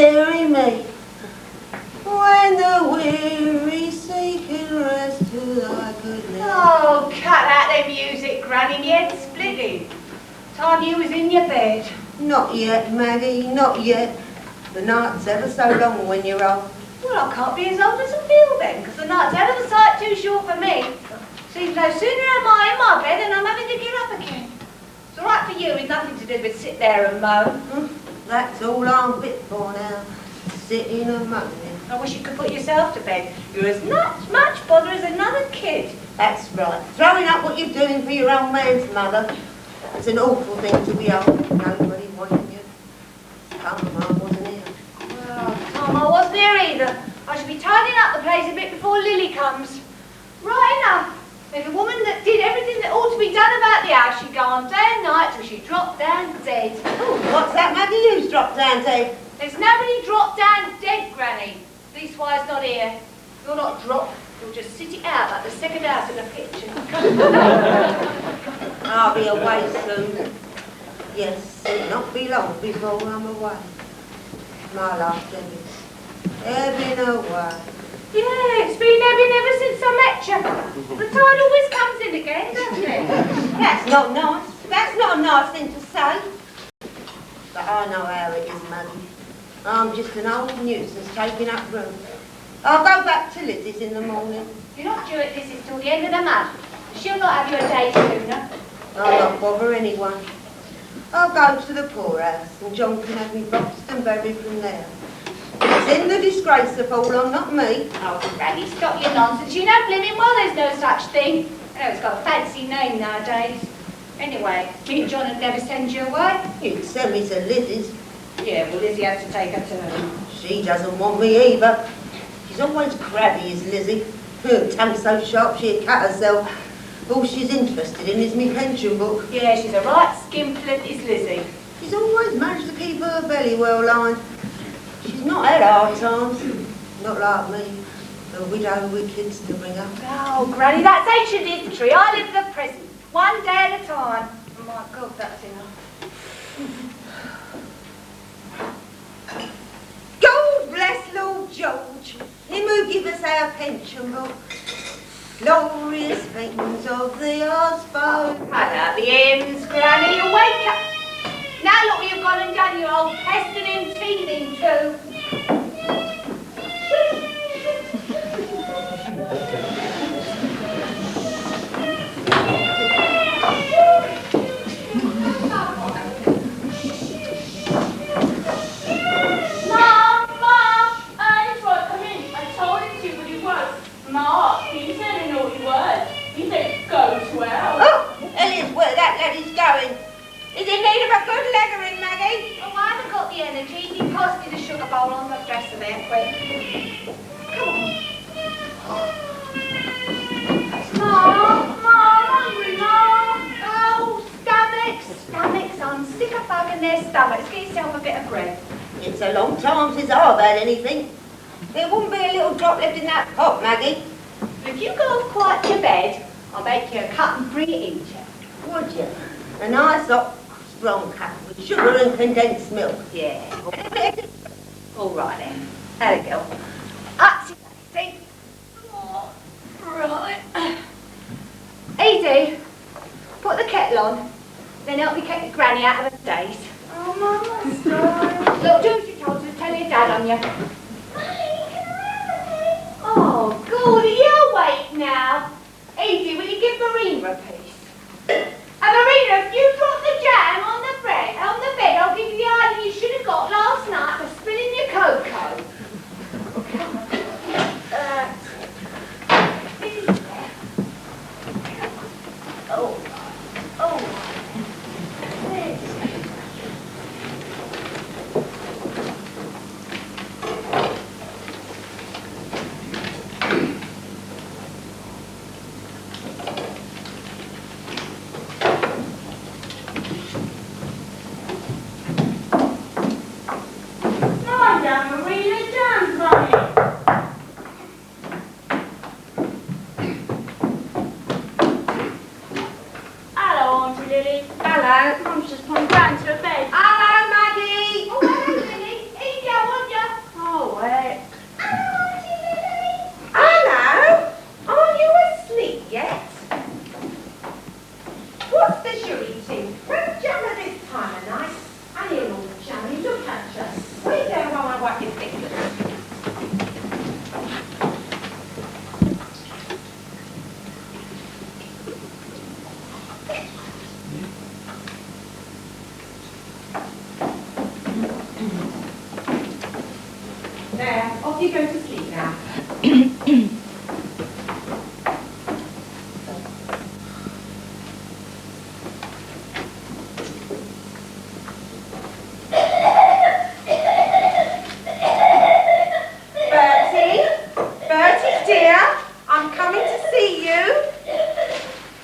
dearie me. When the weary seeking rest to thy good name. Oh, cut out the music, Granny, my head's splitting. Time you was in your bed. Not yet, Maggie, not yet. The night's ever so long when you're old. Well, I can't be as old as I feel then, because the night's hell of a sight too short for me. Seems no sooner am I in my bed than I'm having to get up again. It's all right for you, with nothing to do but sit there and moan. That's all I'm fit for now, sitting and moaning. I wish you could put yourself to bed. You're as much bother as another kid. That's right. Throwing up what you're doing for your old man's mother. It's an awful thing to be old. Nobody wanting you. Come, I wasn't here. Well, Tom, I wasn't here either. I should be tidying up the place a bit before Lily comes. Right enough. There's a woman that did everything that ought to be done about the house. She'd go on day and night till she dropped down dead. Oh, what's that, Maggie? Who's dropped down dead? There's nobody dropped down dead, Granny. Leastwise not here. You'll not drop. You'll just sit it out like the second house in the picture. I'll be away soon. Yes, it'll not be long before I'm away. My last ebbing away. Yeah, it's been ebbing ever since I met you. The tide always comes in again, doesn't it? That's not nice. That's not a nice thing to say. But I know how it is, Maggie. I'm just an old nuisance taking up room. I'll go back to Lizzie's in the morning. You're not due at Lizzie's till the end of the month. She'll not have you a day sooner. I'll not bother anyone. I'll go to the poorhouse and John can have me boxed and buried from there. It's in the disgrace to fall on, not me. Oh, Granny, stop your nonsense. You know blimmin' well there's no such thing. I know it's got a fancy name nowadays. Anyway, me and John would never send you away. You'd send me to Lizzie's. Yeah, well, Lizzie has to take her turn. She doesn't want me either. She's always crabby, is Lizzie. Her tongue so sharp she'd cut herself. All she's interested in is me pension book. Yeah, she's a right skinflint, is Lizzie. She's always managed to keep her belly well lined. She's not had hard times. Not like me, a widow with kids to bring up. Oh, Granny, that's ancient history. I live the present, one day at a time. Oh, my God, that's enough. God bless Lord George, him who give us our pension book. Glorious things of the Osborne. Cut out the hymns, Granny, you wake up. Now look what you've gone and done, you old pesting and teething too. Going. Is in need of a good leggering, Maggie? Oh, I haven't got the energy. He passed me the sugar bowl on the dresser there, quick. Come on. Mom, hungry, Mom. Oh, stomachs. I'm sick of bugging their stomachs. Get yourself a bit of bread. It's a long time since I've had anything. There wouldn't be a little drop left in that pot, Maggie. If you go off quiet to bed, I'll make you a cup and bring it in to you. Would you? A nice hot strong cup with sugar and condensed milk. Yeah. All right then. There we go. Up to you, oh, right. Easy. Put the kettle on. Then help me get your granny out of her days. Oh, Mama, sorry. Look, do as you told her. Tell your dad on you. Oh, God, are you awake now? Easy, will you give Marina a piece? And Marina, if you drop the jam on the bread, on the bed, I'll give you the item you should have got last night for spilling your cocoa. Come on. Hello, I'm just putting Gran to bed. Hello, Maggie. Oh, hello, Lily. Easy, I want you What's the shoe eating? Where's jam at this time of night? I hear all the jammy. Look at you. Wait there while I wipe your fingers. There, off you go to sleep now. Bertie dear, I'm coming to see you.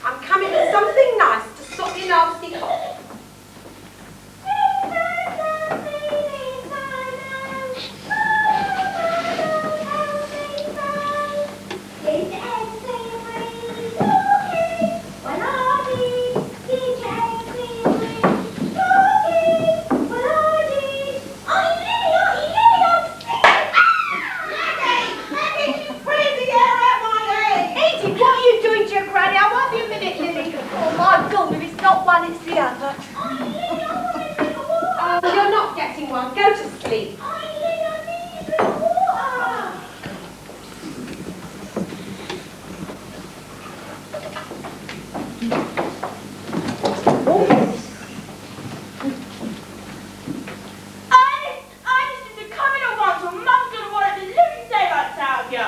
I'm coming with something nice to stop your nasty cough. It's the other. Oh, you're not getting one. Go to sleep. Ernest, is coming at once or Mum's going to want the living daylights out of you.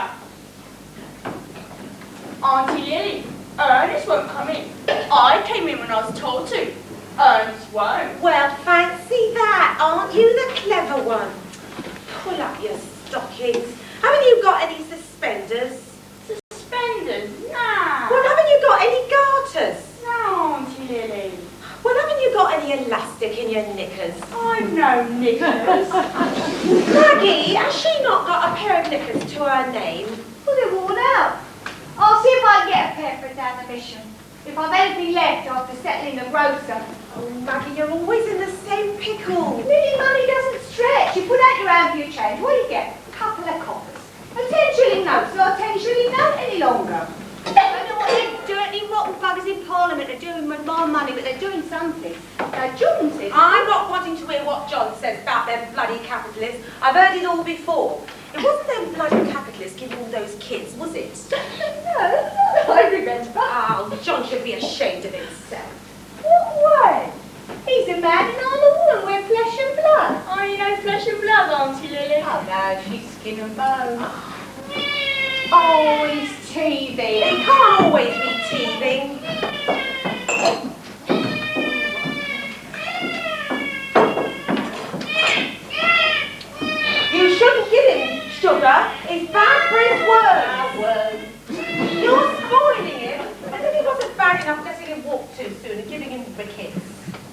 Auntie Lily, Ernest won't come in. I came in when I was told to. Ernest won't. Well, fancy that. Aren't you the clever one? Pull up your stockings. Haven't you got any suspenders? Suspenders? Nah. Well, haven't you got any garters? No, Auntie Lily. Well, haven't you got any elastic in your knickers? I've no knickers. Maggie, has she not got a pair of knickers to her name? Well, they're worn out. I'll see if I can get a pair for it down the mission. If I've anything left after settling the grocer. Oh, Maggie, you're always in the same pickle. Lily money doesn't stretch. You put out your hand for your change. What do you get? A couple of coppers. A 10-shilling note, not a 10-shilling note any longer. I don't know what they're dirty rotten buggers in Parliament are doing with my money, but they're doing something. Now, John says... I'm not wanting to hear what John says about them bloody capitalists. I've heard it all before. It wasn't them bloody capitalists giving all those kids, was it? No, I remember. Oh, John should be ashamed of himself. What way? He's a man and I'm a woman. We're flesh and blood. Are you no flesh and blood, Auntie Lily? Oh no, she's skin and bone. Oh, he's teething. He can't always be teething. You shouldn't give him sugar. It's bad for his words. You're spoiling him. As if he wasn't bad enough letting him walk too soon and giving him rickets.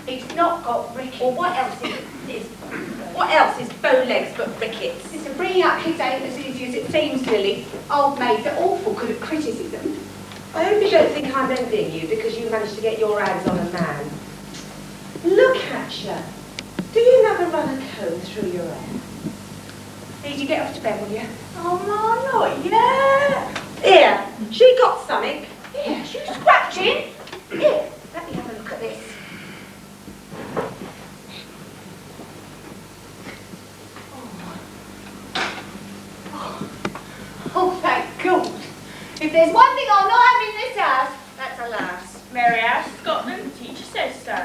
He's not got rickets. Or what else is bow legs but rickets? Listen, bringing up kids ain't as easy as it seems, Lily. Old maids are awful good at criticism. I hope you don't think I'm envying you because you managed to get your hands on a man. Look at you. Do you never run a comb through your hair? Need you get off to bed, will you? Oh, no, not yet. Here, she got something. Yeah, she's scratching. Here, let me have a look at this. Oh, thank God. If there's one thing I'll not have in this house, that's a lass. Mary Alice, Scotland, the teacher says so.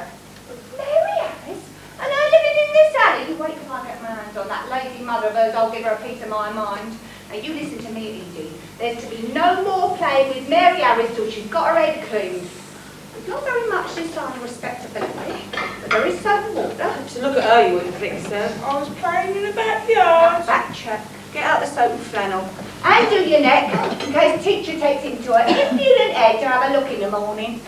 Mary Alice? And her living in this alley? You wait till I get my hands on that lazy mother of hers, I'll give her a piece of my mind. Now you listen to me, Edie. There's to be no more play with Mary Alice till she's got her head cleaned. There's not very much this side of respectability, but there is soap and water. To look at her, you wouldn't think so. I was playing in the backyard. Back check. Get out the soap and flannel. And do your neck, in case teacher takes him to her. If you an egg to have a look in the morning.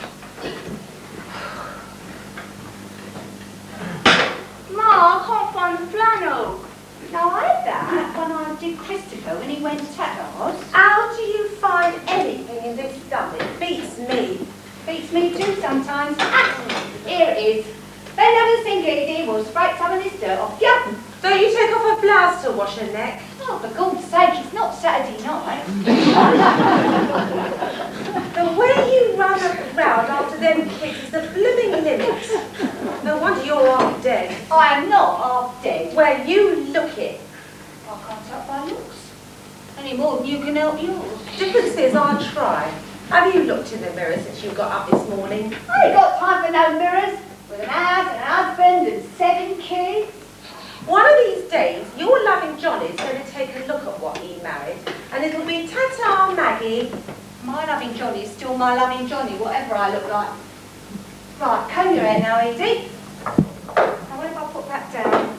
Ma, I can't find the flannel. Now I had that when I did Christopher when he went to ours. How do you find anything in this stuff? It beats me. Beats me too sometimes. Ah, here it is. Bend over the sink, Edie. We'll scrape some of this dirt off you. Don't you take off her blouse to wash her neck? Oh, for God's sake, it's not Saturday night. The way you run around after them kids is the blue I am not half dead. Well, you look it. I can't help my looks. Any more than you can help yours. Difference is I try. Have you looked in the mirror since you got up this morning? I ain't got time for no mirrors. With an house and a husband and 7 kids. One of these days, your loving Johnny's going to take a look at what he married, and it'll be ta-ta, Maggie. My loving Johnny is still my loving Johnny, whatever I look like. Right, comb your hair now, Edie. Now, what if I put that down?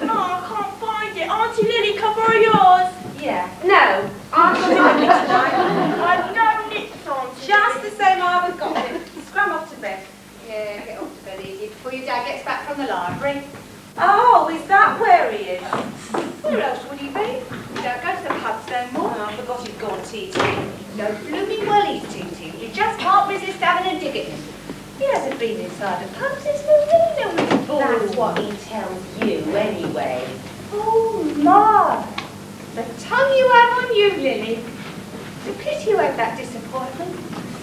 No, I can't find it. Auntie Lily, can I borrow yours? Yeah. No, I've got it with me tonight. I don't need Auntie. Just the same, I haven't got it. Scram off to bed. Yeah, get off to bed, Edie, before your dad gets back from the library. Oh, is that where he is? Where else would he be? We don't go to the pubs no more. Oh, I forgot he'd gone tea-tea. No blooming well he's tea-tea. You just can't resist having a dig at him. He hasn't been inside the pubs since Marina was born. That's what he tells you, anyway. Oh, my. The tongue you have on you, Lily. It's a pity you had that disappointment.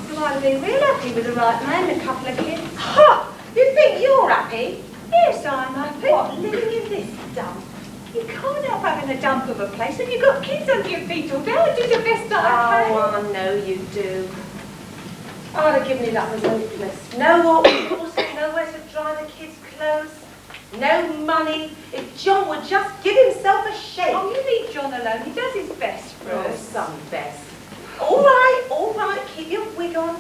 You might have been real happy with the right man and a couple of kids. Ha! You think you're happy? Yes, I'm happy. What, living in this dump? You can't help having a dump of a place when you've got kids under your feet all day. I do the best that I can. Oh, I know you do. I'd have given you that was hopeless. No horse, nowhere to dry the kids' clothes, no money. If John would just give himself a shake. Oh, you leave John alone. He does his best for Oh, us. some best. All right, keep your wig on.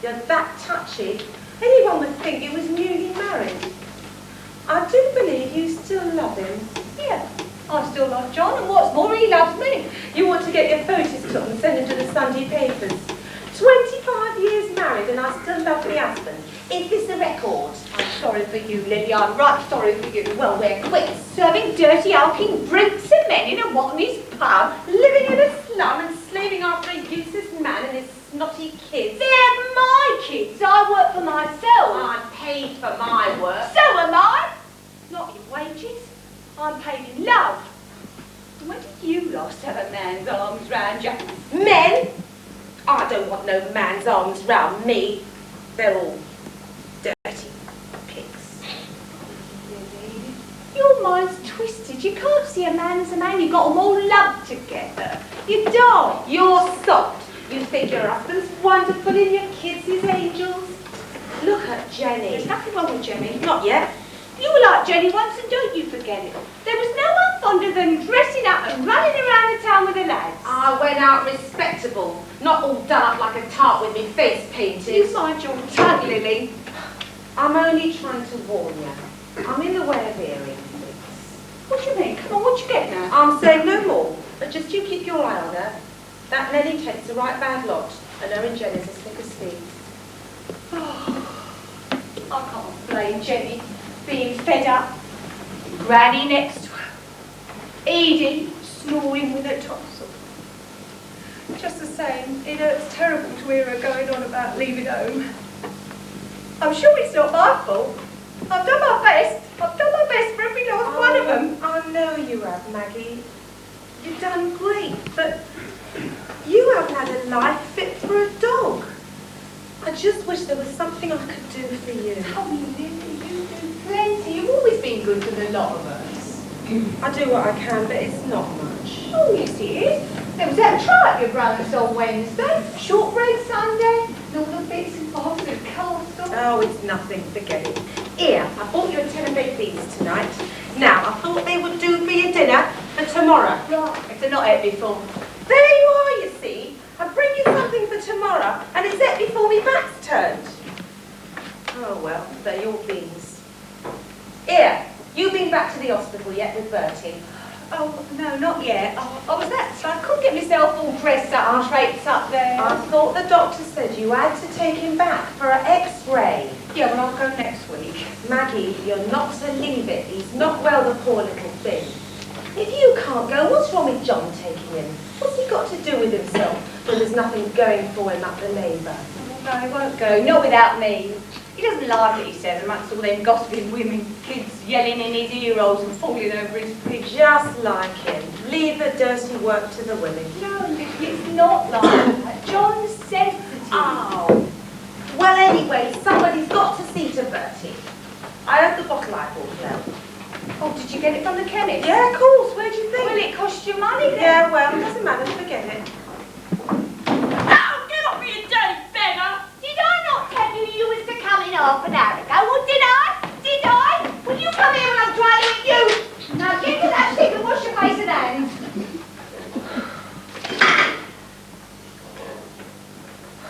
You're that touchy. Anyone would think you was newly married. I do believe you still love him. Yeah, I still love John, and what's more, he loves me. You want to get your photos took and send them to the Sunday papers. 25 years married and I still love my husband. Is this a record? I'm sorry for you, Lily. I'm right sorry for you. Well, we're quits. Serving dirty, hulking brutes and men in a Watney's pub. Living in a slum and slaving after a useless man and his snotty kids. They're my kids. I work for myself. I'm paid for my work. So am I. Not in wages. I'm paid in love. And when did you last have a man's arms round you? Men? I don't want no man's arms round me. They're all dirty pigs. Your mind's twisted. You can't see a man as a man. You've got them all lumped together. You don't. You're soft. You think your husband's wonderful and your kids his angels. Look at Jenny. There's nothing wrong with Jenny. Not yet. You were like Jenny once and don't you forget it. There was no one fonder than dressing up and running around the town with the lads. I went out respectable, not all done up like a tart with me face You painted. find your tongue, Lily. I'm only trying to warn you. I'm in the way of hearing things. What do you mean? Come on, what you get now? I'm saying no more, but just you keep your eye on her. That Nellie takes a right bad lot, and her and Jenny's as thick as thieves. I can't blame Jenny. Being fed up. Granny next to her. Edie snoring with her tops off. Just the same, it hurts terrible to hear her going on about leaving home. I'm sure it's not my fault. I've done my best. I've done my best for every last one of them. I know you have, Maggie. You've done great, but you haven't had a life fit for a dog. I just wish there was something I could do for you. Oh, Lily, you do plenty. You've always been good to the lot of us. I do what I can, but it's not much. Oh, yes, it is. There was that tripe your brother saw Wednesday, shortbread Sunday, and all the bits and bobs of castle. Oh, it's nothing. Forget it. Here, I bought you a tin of baked beans tonight. Now, I thought they would do for your dinner for tomorrow. Right, if they're not ate before. There you are, you see. I bring you something for tomorrow, and it's set before me back's turned. Oh, well, they're your beans. Here, you been back to the hospital yet with Bertie? Oh, no, not yet. I was that, so I couldn't get myself all dressed up and traipsed up there. I thought the doctor said you had to take him back for an X-ray. Yeah, well, I'll go next week. Maggie, you're not to leave it. He's not well, the poor little thing. If you can't go, what's wrong with John taking him? What's he got to do with himself when there's nothing going for him up the Labour? Oh, no, he won't go, not without me. He doesn't like it, he says, amongst all them gossiping women, kids yelling in his ear holes and falling over his pig. Just like him. Leave the dirty work to the women. No, it's not like that. John's sensitive. Oh. Well, anyway, somebody's got to see to Did you get it from the chemist? Yeah, of course. Where do you think? Well, it cost you money then. Yeah, well, it doesn't matter. Forget it. Now, get off me, you dirty beggar! Did I not tell you you was to come in half an hour ago? Or did I? Did I? Will you come here when I'm trying to eat you? Now get to that sink and wash your face and hands.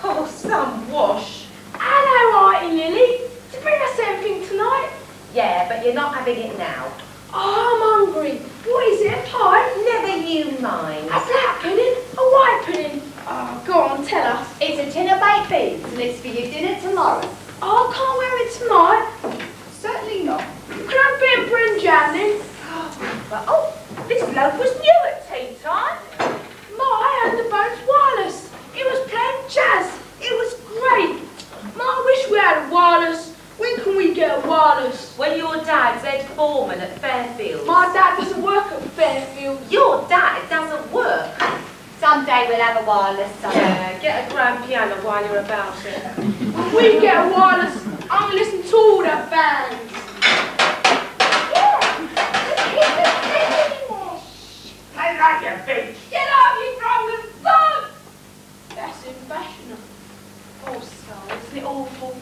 Oh, some wash. Hello, Auntie Lily. Did you bring us anything tonight? Yeah, but you're not having it now. Oh, I'm hungry. What is it, a pie? Never you mind. A black pudding? A white pudding? Oh, go on, tell us. It's a tin of baked beans and it's for your dinner tomorrow. Oh, I can't wear it tonight. Certainly not. Can I have a bit of bread and jam then? But, oh, this loaf was new at tea time. My underbone's wireless. It was playing jazz. It was great. Ma, I wish we had a wireless. When can we get a wireless? When your dad's head foreman at Fairfield. My dad doesn't work at Fairfield. Your dad doesn't work. Someday we'll have a wireless, son. Yeah, get a grand piano while you're about it. When we get a wireless, I'm going to listen to all the bands. I like your bitch. Get off, you drunken son! That's irrational. Oh, Sky, isn't it awful?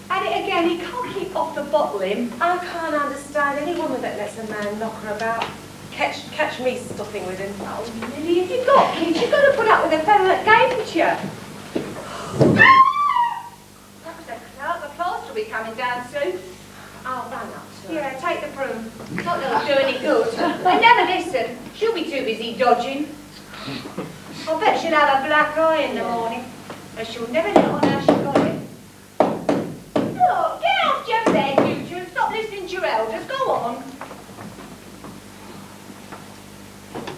At it again, he can't keep off the bottle him. I can't understand any woman that lets a man knock her about. Catch me stopping with him. Oh, Lily, if you've got kids, you've got to put up with a fellow that gave it to you. That was a clout. The plaster will be coming down soon. I'll run up to her. Yeah, take the broom. Not that it'll do any good. They never listen. She'll be too busy dodging. I bet she'll have a black eye in the morning. And she'll never know how she got it. Look, get off your bed, you two, and stop listening to your elders. Go on.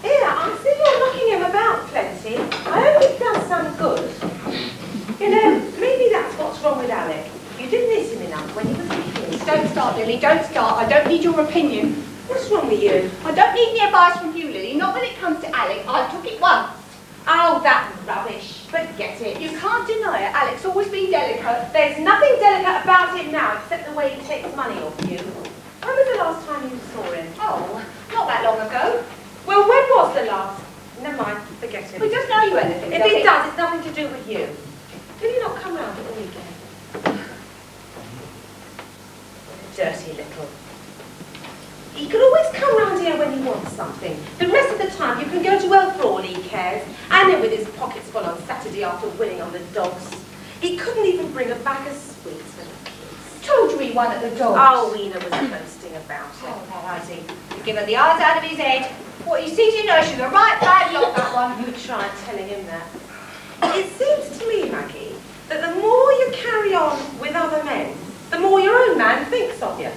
Here, I see you're knocking him about plenty. I hope it does some good. You know, maybe that's what's wrong with Alec. You didn't miss him enough when he was a kid. Don't start, Lily, don't start. I don't need your opinion. What's wrong with you? I don't need any advice from you, Lily. Not when it comes to Alec. I took it once. Oh, that rubbish. Forget it. You can't deny it. Alec's always been delicate. There's nothing delicate about it now except the way he takes money off you. When was the last time you saw him? Oh, not that long ago. Well, when was the last? Never mind, forget it. He doesn't know you anything, If he does, it's nothing to do with you. Will you not come round at the weekend? Dirty little. He could always come round here when he wants something. The rest of the time you can go to well for all he cares. And then with his pockets full on Saturday after winning on the dogs. He couldn't even bring a bag of sweets for the kids. Told you he won at the dogs. Oh, Weena was boasting about it. Oh, that has he. You give her the eyes out of his head. What he sees in her, she's a right bad lot, that one. You try telling him that. It seems to me, Maggie, that the more you carry on with other men, the more your own man thinks of you.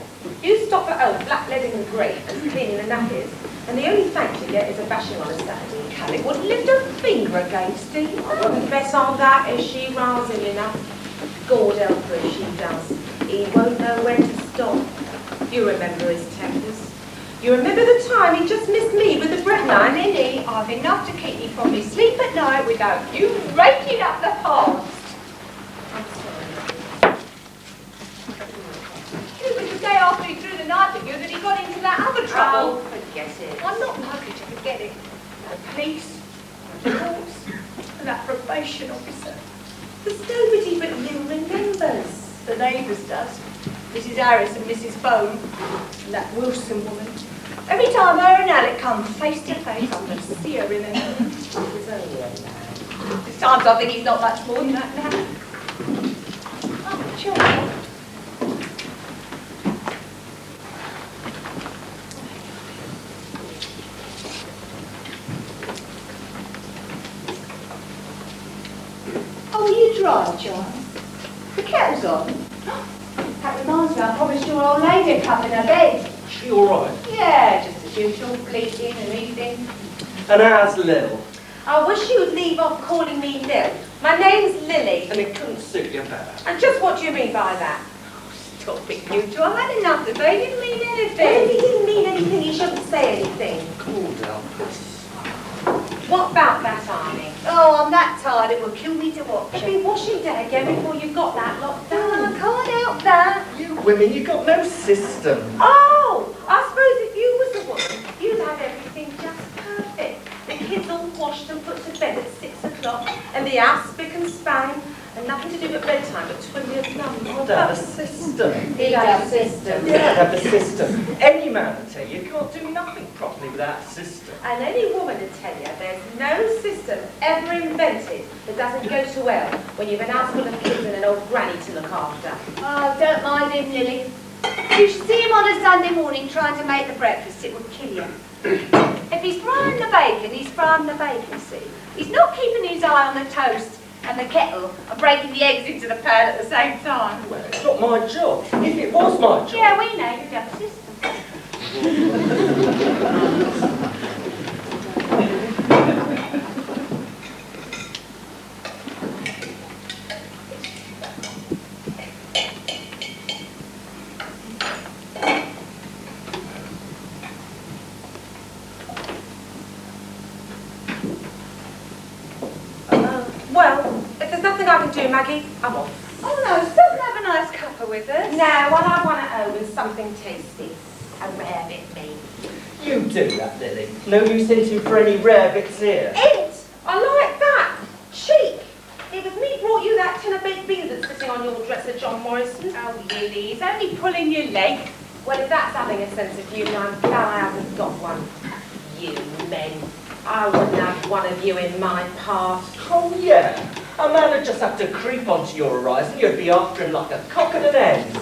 You stop at home blackleading the grate and cleaning the nappies, and the only thanks you get is a bashing on a Saturday. Callie wouldn't lift her finger against you. I wouldn't bet on that if she riles him enough. God help her if she does. He won't know when to stop. You remember his tempers. You remember the time he just missed me with the bread Now, knife? Lily, I've enough to keep me from me sleep at night without you raking up the past. I'm sorry. It was the day after he threw the knife at you that he got into that other trouble. Oh, forget it. I'm not likely to forget it. The police, the courts, and that probation officer. There's nobody but you remembers. The neighbours does. Mrs. Harris and Mrs. Bone, and that Wilson woman. Every time her and Alec come face to face, I'm going to see her in an It was only a man. There's times I think he's not much more than that now. Oh, sure. Oh, are you dry, John? The kettle's on. That reminds me, I promised your old lady a cup in her bed. She all right? Yeah, just as usual, bleating and eating. And how's Lil? I wish you would leave off calling me Lil. My name's Lily. And it couldn't suit you better. And just what do you mean by that? Stop it, you two. I've had enough of it. He didn't mean Well, if anything. he didn't mean anything, he shouldn't say anything. Cool down. What about that, Arnie? Oh, I'm that tired it will kill me to watch It'd it. be washing day again before you got that locked Oh, I down. can't help that. You women, you got no system. Oh, I suppose if you was the the ass, spick and span, and nothing to do at bedtime but twiddle your thumbs. I'd have a system. He'd have a system. Yeah, I'd have a system. Any man will tell you can't do nothing properly without a system. And any woman will tell you there's no system ever invented that doesn't go to well when you've an house full of kids and an old granny to look after. Oh, don't mind him, Lily. You should see him on a Sunday morning trying to make the breakfast. It would kill you. If he's frying the bacon, he's frying the bacon, see? He's not keeping his eye on the toast and the kettle and breaking the eggs into the pan at the same time. Well, it's not my job. If it was my job... Yeah, we know you'd have a system. Well, if there's nothing I can do, Maggie, I'm off. Oh no, stop and have a nice cuppa with us. No, I'll have one at home and something tasty. A rarebit, me. You do that, Lily. No use hinting for any rare bits here. It! I like that! Cheek! It was me brought you that tin of baked beans that's sitting on your dresser, John Morrison. Oh, Lily, he's only pulling your leg. Well, if that's having a sense of humour, I'm glad I haven't got one. You men. I wouldn't have one of you in my part. Oh, yeah. A man would just have to creep onto your horizon. You'd be after him like a cock at an hen.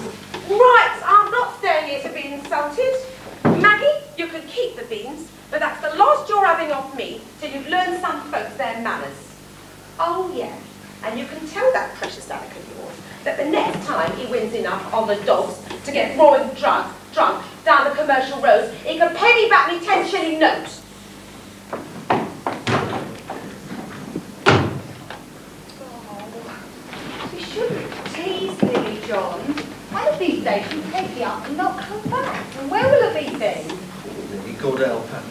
Right, I'm not staying here to be insulted. Maggie, you can keep the beans, but that's the last you're having off me till you've learned some folks their manners. Oh, yeah, and you can tell that precious Alec of yours that the next time he wins enough on the dogs to get roaring drunk down the commercial road, he can pay me back me 10-shilling note. You shouldn't tease Lily, John. One of these days she'll take you up and not come back. And where will it be then? Lily, God help her.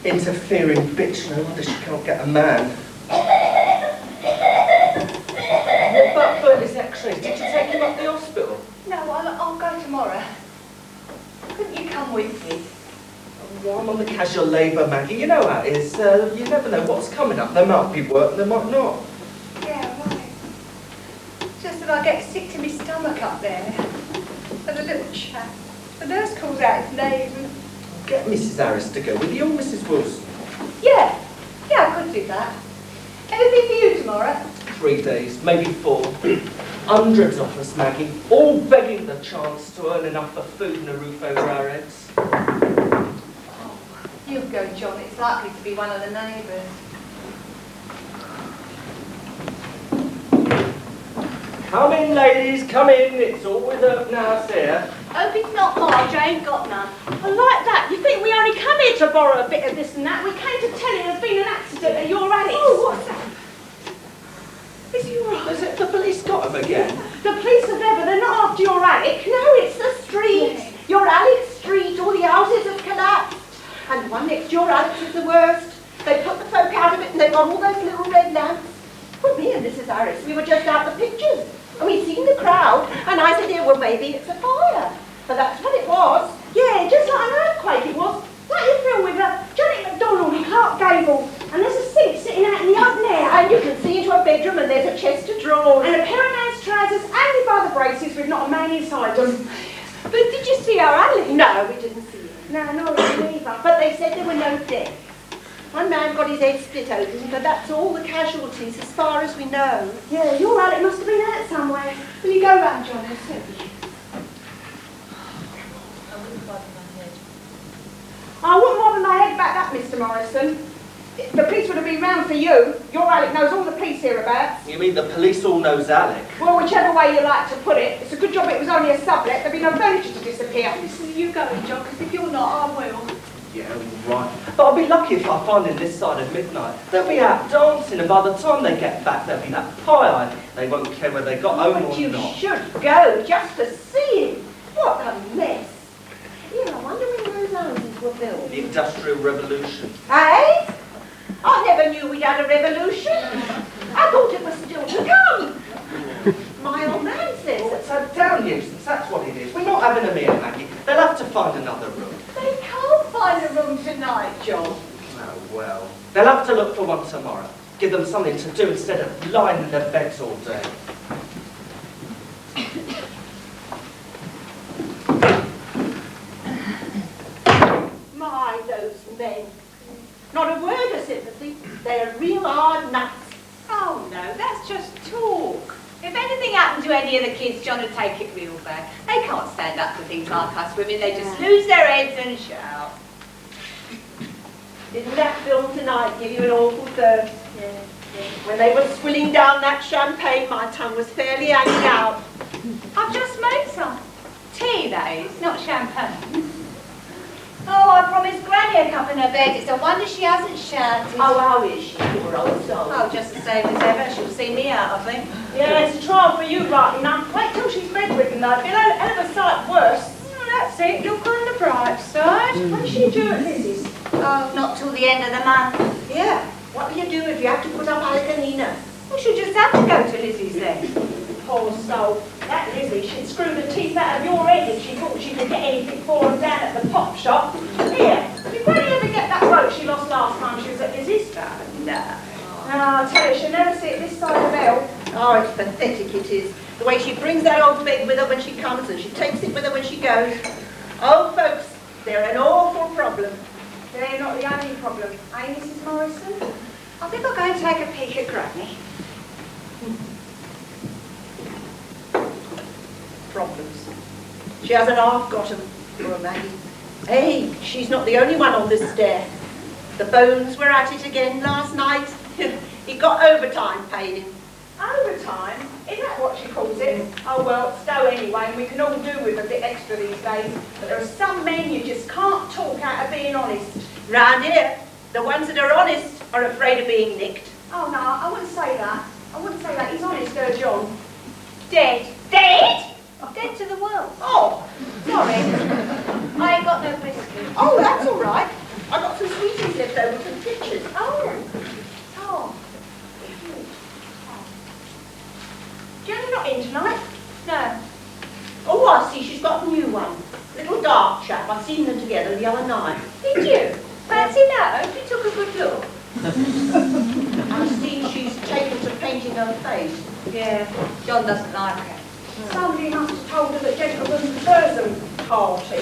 Interfering bitch, no wonder she can't get a man. What about Bertie's x-rays? Did you take him up the hospital? No, I'll go tomorrow. Couldn't you come with me? Oh, I'm on the casual labour, Maggie. You know how it is. You never know what's coming up. There might be work, there might not. Yeah, right. Just that I get sick to my stomach up there. And a little chap. The nurse calls out his name and... Get Mrs. Harris to go with you, or Mrs. Wilson. Yeah, I could do that. Anything for you tomorrow? 3 days, maybe 4. Hundreds of us, Maggie, all begging the chance to earn enough for food and a roof over our heads. Oh, you go, John. It's likely to be one of the neighbours. Come in, ladies, come in. It's all with up now, here. Hope it's not Marge. I ain't got none. I like that. You think we only come here to borrow a bit of this and that? We came to tell you there's been an accident at your Alex. Oh, what's that? Is he right? Has it the police got him again? The police are there, but they're not after your Alec. No, it's the street. Yeah. Your Alex street. All the houses have collapsed. And the one next to your Alex is the worst. They put the folk out of it and they've got all those little red lamps. Well, me and Mrs. Harris, we were just out the pictures. And we seen the crowd, and I said, yeah, well, maybe it's a fire. But that's what it was. Yeah, just like an earthquake it was. Like you film with Janet MacDonald in Clark Gable. And there's a sink sitting out in the open air. And you can see into a bedroom, and there's a chest of drawers. And a pair of man's trousers hanging by the braces with not a man inside them. But did you see our Alec? No, we didn't see him. No, nor we either. But they said there were no deaths. One man got his head split open, but that's all the casualties as far as we know. Yeah, your Alec must have been hurt somewhere. Will you go round, John, and see? I wouldn't bother my head about that, Mr. Morrison. The police would have been round for you. Your Alec knows all the police hereabouts. You mean the police all knows Alec? Well, whichever way you like to put it. It's a good job it was only a sublet. There'd be no furniture to disappear. Listen, you going, John, because if you're not, I will. Yeah, right. But I'll be lucky if I find him this side of midnight. They'll be out dancing, and by the time they get back, there'll be that pie. They won't care whether they got home But or you not. should go just to see him. What a mess. Yeah, I wonder when those houses were built. The Industrial Revolution. Hey? I never knew we'd had a revolution. I thought it was still to come. My old man says Well, it's a damn nuisance, that's what it is. We're not having a meal, Maggie. They'll have to find another room. They can't find a room tonight, John. Oh, well. They'll have to look for one tomorrow. Give them something to do instead of lying in their beds all day. My, those men. Not a word of sympathy. They're real hard nuts. Oh no, that's just talk. If anything happened to any of the kids, John would take it real bad. They can't stand up to things like us women. They just lose their heads and shout. Didn't that film tonight give you an awful thirst? Yeah. When they were swilling down that champagne, my tongue was fairly hanging out. I've just made some. Tea, that is, not champagne. Oh, I promised Granny a cup in her bed. It's a wonder she hasn't shouted. Oh, how is she, poor old soul? Oh, just the same as ever. She'll see me out, I think. Yeah, it's a trial for you right enough. Wait till she's bedridden though. It'll be a hell of a sight worse. That's it. Look on the bright side. When's she due at Lizzie's? Oh, not till the end of the month. Yeah. What do you do if you have to put up Alleganina? We should just have to go to Lizzie's then. Poor soul. That Lizzie, she'd screw the teeth out of your head if she thought she could get anything for them down at the pop shop. Here, did Granny ever get that rope she lost last time she was at Lizzie's? No. I tell you, she'll never see it this side of hell. Oh, it's pathetic, it is. The way she brings that old bed with her when she comes and she takes it with her when she goes. Old folks, they're an awful problem. They're not the only problem, eh, Mrs. Morrison? I think I'll go and take a peek at Granny. Problems. She hasn't half got 'em, poor Maggie. Hey, she's not the only one on this stair. The Bones were at it again last night. He got overtime paid him. Overtime? Is that what she calls it? Oh well, it's dough anyway, and we can all do with a bit extra these days. But there are some men you just can't talk out of being honest. Round here, the ones that are honest are afraid of being nicked. Oh no, I wouldn't say that. I wouldn't say that. He's honest, John. Dead. Dead? Dead to the world. Oh, Sorry. I ain't got no biscuit. oh, that's all right. I got some sweeties left over from the kitchen. Oh. Oh. Jen's not in tonight? No. Oh, I see, she's got a new one. Little dark chap. I seen them together the other night. Did you? Fancy that? Hope you took a good look. I see she's taken to painting her face. Yeah. John doesn't like it. Somebody must have told her the gentleman's bosom party.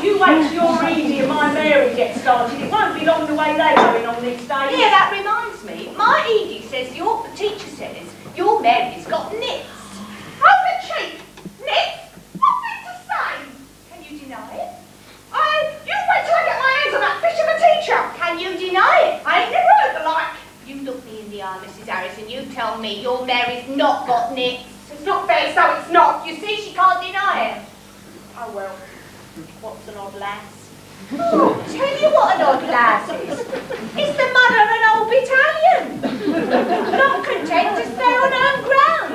You wait till your Edie and my Mary get started. It won't be long the way they're going on these days. Yeah, that reminds me. My Edie says your teacher says your Mary's got nits. Hold the cheek! Nick! What thing to say? Can you deny it? You wait till I get my hands on that fish of a teacher! Can you deny it? I ain't never heard the like. You look me in the eye, Mrs. Harris, and you tell me your Mary's not got nits. It's not fair, so it's not. You see, she can't deny it. Oh well, what's an odd lass? Oh, tell you what an odd lass is. It's the mother of an old battalion. Not content to stay on her own ground.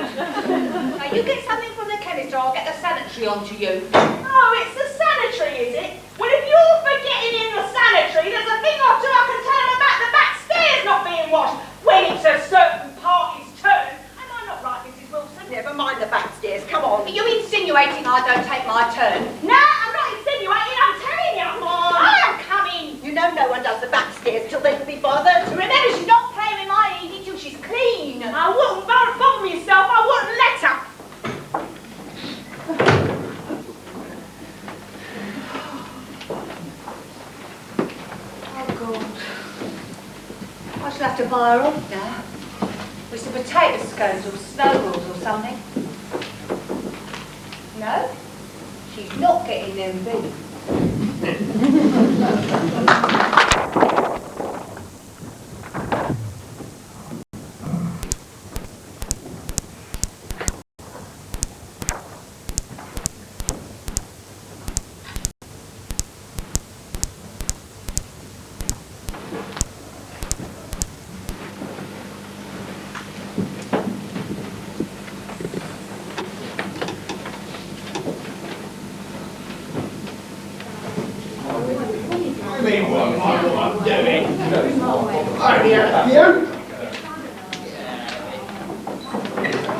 Now you get something from the chemist or I'll get the sanitary onto you. Oh, it's the sanitary, is it? Well, if you're forgetting in the sanitary, there's a thing or two I can tell them about the back stairs not being washed when it's a certain party's turn. Am I not right, Mrs. Wilson? Never mind the back stairs, come on. Are you insinuating I don't take my turn? No, I'm not insinuating, I'm telling you. I'm coming. You know no one does the back stairs till they can be bothered. Remember, she's not playing with my Edie till she's clean. I wouldn't bother myself, I wouldn't let her. Oh, God. I shall have to buy her off now. With some potato scones or snowballs or something. No, she's not getting them beans.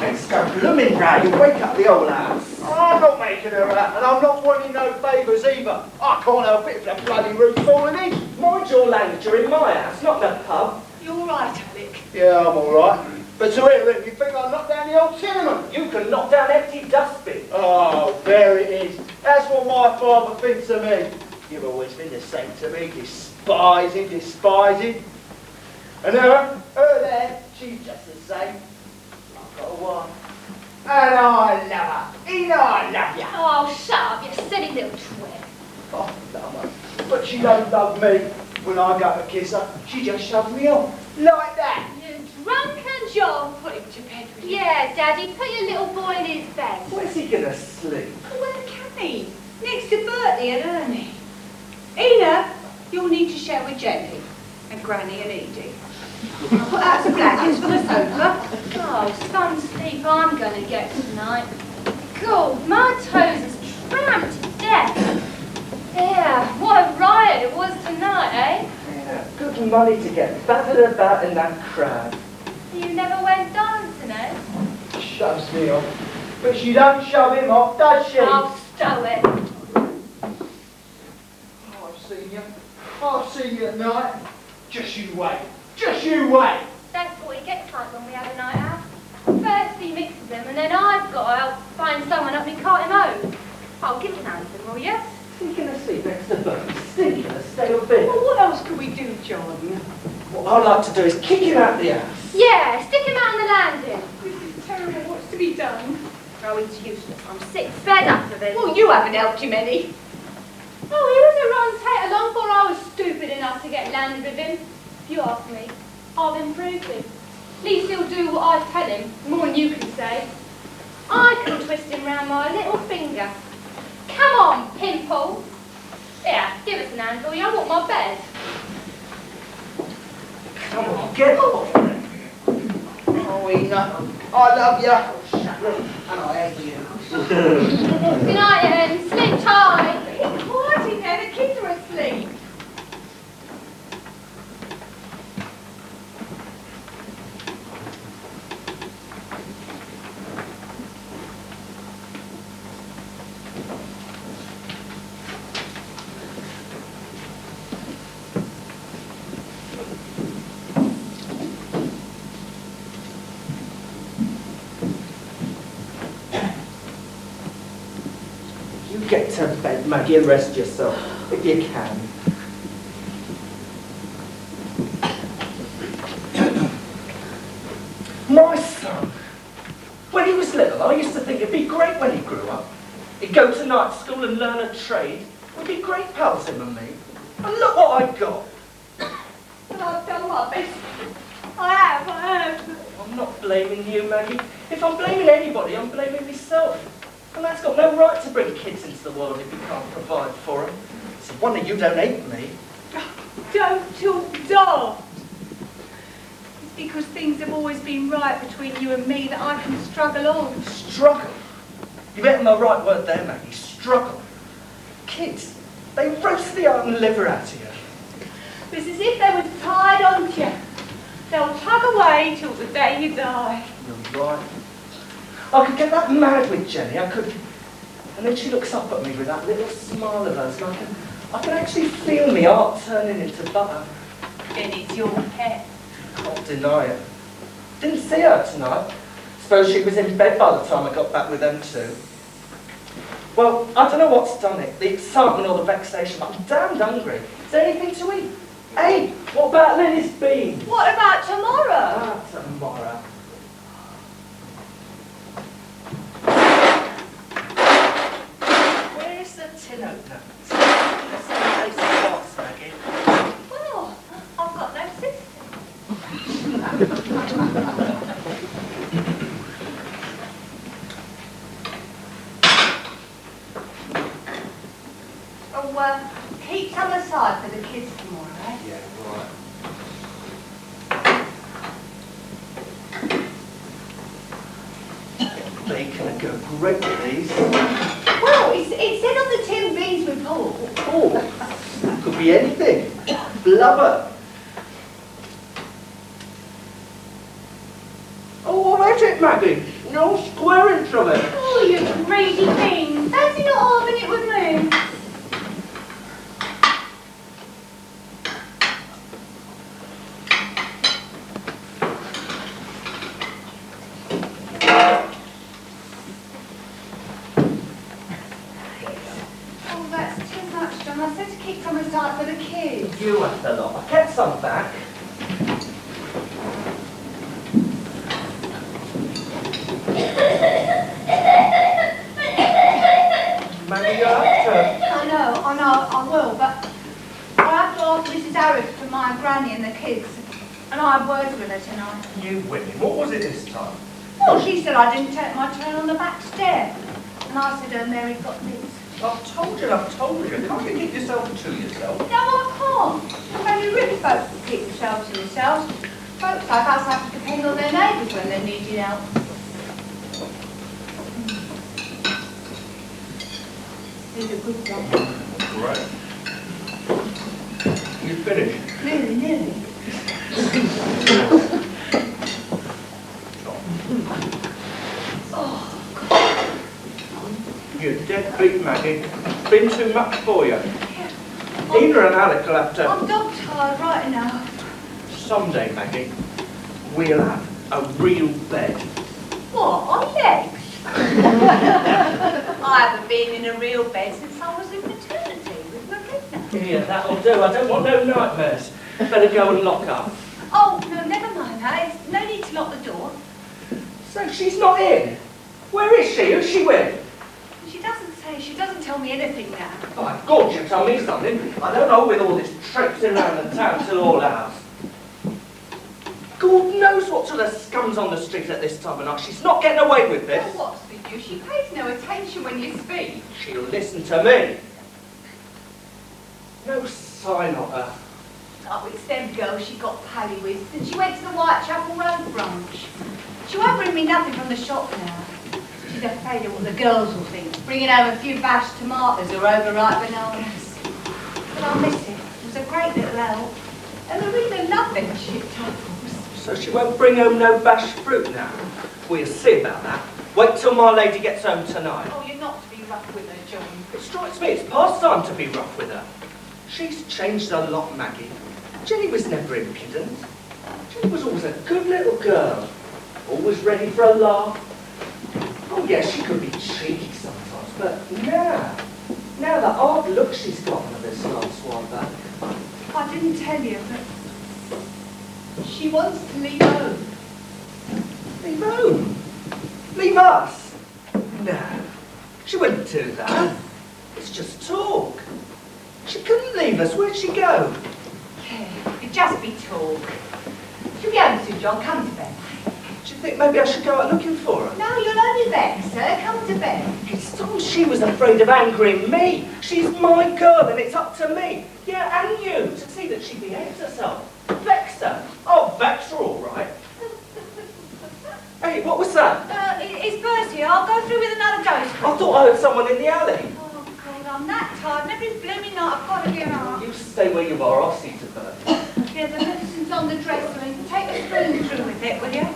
Let's go blooming round, you wake up the old house. I'm not making her out, and I'm not wanting no favours either. I can't help it if the bloody roof's falling in. Mind your language, you're in my house, not in the pub. You're right, Alec. Yeah, I'm all right. But to hear it, you think I'll knock down the old tenement? You can knock down empty dustbin. Oh, there it is. That's what my father thinks of me. You've always been the same to me, despising, despising. And her there, she's just the same. I've got a wife. And I love her. You know I love you. Oh, shut up, you silly little twit. Oh, love her. But she don't love me. When I go to kiss her, she just shoves me off. Like that. You drunken John. Put him to bed with you. Yeah, Daddy, put your little boy in his bed. Where's he gonna sleep? Where can he? Next to Bertie and Ernie. Ena, you'll need to share with Jenny and Granny and Edie. I'll put out some blankets for the sofa. Oh, some sleep I'm gonna get tonight. God, my toes is tramped to death. Yeah, what a riot it was tonight, eh? Yeah, good money to get battered about in that crowd. You never went dancing, eh? Shoves me off. But she don't shove him off, does she? I'll stow it. Oh, I've seen you. I've seen you at night. Just you wait. Just you wait. That's what he gets like when we have a night out. First he mixes them, and then I've got to help find someone up and cart him home. I'll give him an answer, will you? Stinking asleep next to Bertie, stinking a stale bit. Well, what else can we do, John? What I'd like to do is kick him out the house. Yeah, stick him out on the landing. This is terrible. What's to be done? Oh, he's useless. I'm sick fed up of it. Well, you haven't helped him any. Oh, he was a Ron Tater long before I was stupid enough to get landed with him. If you ask me, I've improved him. At least he'll do what I tell him, more than you can say. I can twist him round my little finger. Come on, Pimple. Yeah, give us an hand, will you? I want my bed. Come on, get off. Oh, Ena, I love you. And I hate you. Good night, Ellen. Sleep tight. It's quiet in there. The kids are asleep. You get to bed, Maggie, and rest yourself, if you can. My son, when he was little, I used to think it'd be great when he grew up. He'd go to night school and learn a trade. We'd be great pals, him and me. And look what I got. And I've done my best. I have. I'm not blaming you, Maggie. If I'm blaming anybody, I'm blaming myself. And that's got no right to bring kids into the world if you can't provide for them. It's a wonder you don't hate me. Don't talk daft. It's because things have always been right between you and me that I can struggle on. Struggle? You better the right word there, Maggie. Struggle. Kids, they roast the heart and liver out of you. It's as if they were tied onto you. They'll tug away till the day you die. You're right. I could get that mad with Jenny, I could. And then she looks up at me with that little smile of hers, and I can actually feel my heart turning into butter. Jenny's your pet. Can't deny it. Didn't see her tonight. Suppose she was in bed by the time I got back with them two. Well, I don't know what's done it, the excitement or the vexation, but I'm damned hungry. Is there anything to eat? Hey, what about Lily's beans? What about tomorrow? Ah, tomorrow. Where's the tin opener? Let's see how they start, Maggie. Well, I've got no sister. Oh, keep some aside for the kids tomorrow, eh? Yeah, right. Bacon would go great with these. Well, it said on the tin beans with pork. Oh, could be anything. Blubber. Oh, what is it, Maggie? No squaring from it. Oh, you greedy thing. Fancy not having it with me. You had the lot. I kept some back. Maybe you have to. I know, I will, but I have to ask Mrs. Harris for my granny and the kids. And I had words with her tonight. You women, what was it this time? Well, she said I didn't take my turn on the back stair. And I said her Mary got this. I've told you. Can't you keep yourself to yourself? No, I can't. Only rich folks can keep themselves to themselves. Folks like us have to depend on their neighbours when they're needing help. Here's a good job. Right. You finished? Nearly. You deadbeat Maggie. Been too much for you. Ina and Alec will have to... I'm dog tired right now. Someday, Maggie, we'll have a real bed. What, on legs? I haven't been in a real bed since I was in maternity with Marina. Here, that'll do. I don't want no nightmares. Better go and lock up. Oh, no, never mind that. It's no need to lock the door. So she's not in? Where is she? Who's she with? She doesn't say. She doesn't tell me anything now. My God, you tell me something. I don't know with all this traipsing around the town till all hours. God knows what sort of scum's on the street at this time of night. She's not getting away with this. Well, what's with you? She pays no attention when you speak. She'll listen to me. No sign of her. Oh, it's them girls she got pally with, and she went to the Whitechapel Road branch. She won't bring me nothing from the shop now. She's afraid of what the girls will think, bringing home a few bashed tomatoes or overripe bananas. But I'll miss it. It was a great little help. And Marina loved them shit apples. So she won't bring home no bashed fruit now? We'll see about that. Wait till my lady gets home tonight. Oh, you're not to be rough with her, John. It strikes me it's past time to be rough with her. She's changed a lot, Maggie. Jenny was never impudent. Jenny was always a good little girl. Always ready for a laugh. Oh yes, she could be cheeky sometimes, but now the hard look she's got on this last while back. I didn't tell you, but she wants to leave home. Leave home? Leave us? No, she wouldn't do that. It's just talk. She couldn't leave us. Where'd she go? Yeah, it'd just be talk. She'll be home soon, John. Come to bed. Do you think maybe I should go out looking for her? No, you'll only vex her. Come to bed. It's time she was afraid of angering me. She's my girl and it's up to me. Yeah, and you, to see that she behaves herself. Vex her. I'll vex her all right. Hey, what was that? It's Bertie. I'll go through with another dose. I thought I heard someone in the alley. Oh, God, I'm that tired. Every blooming night I've got to get up. You stay where you are, I'll see to Bert. Yeah, the medicine's on the dresser. You can take a spoon through with it, will you?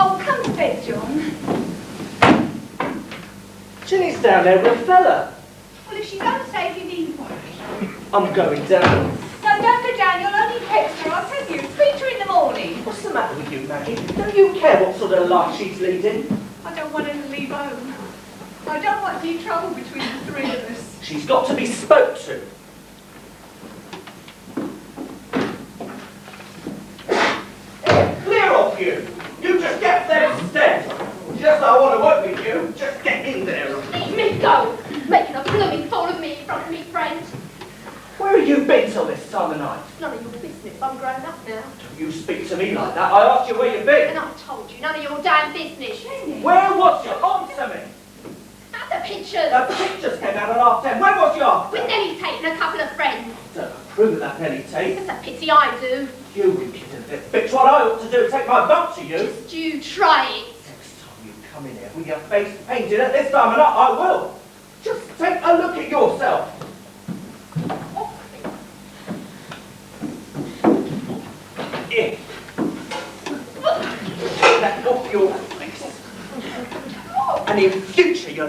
Oh, come to bed, John. Jenny's down there with a fella. Well, if she's unsafe, you needn't worry. I'm going down. No, don't go down. You'll only text her. I'll tell you. Speak to her in the morning. What's the matter with you, Maggie? Don't you care what sort of life she's leading? I don't want her to leave home. I don't want any trouble between the three of us. She's got to be spoke to. Clear off you! You just get there instead! Just I want to work with you, just get in there. Let me go! Making a blooming fool of me in front of me friends. Where have you been till this time of night? None of your business. I'm grown up now. Don't you speak to me like that. I asked you where you've been. And I told you, none of your damn business. Where was you? Answer me. At the pictures. The pictures came out at 10:30. Where was you? With Nelly Tate and a couple of friends. Don't approve of that, Nelly Tate. It's a pity I do. You impudent bitch. What I ought to do is take my vote to you. Just you try it. Next time you come in here with your face painted at this time of night, I will. Just take a look at yourself. If. Let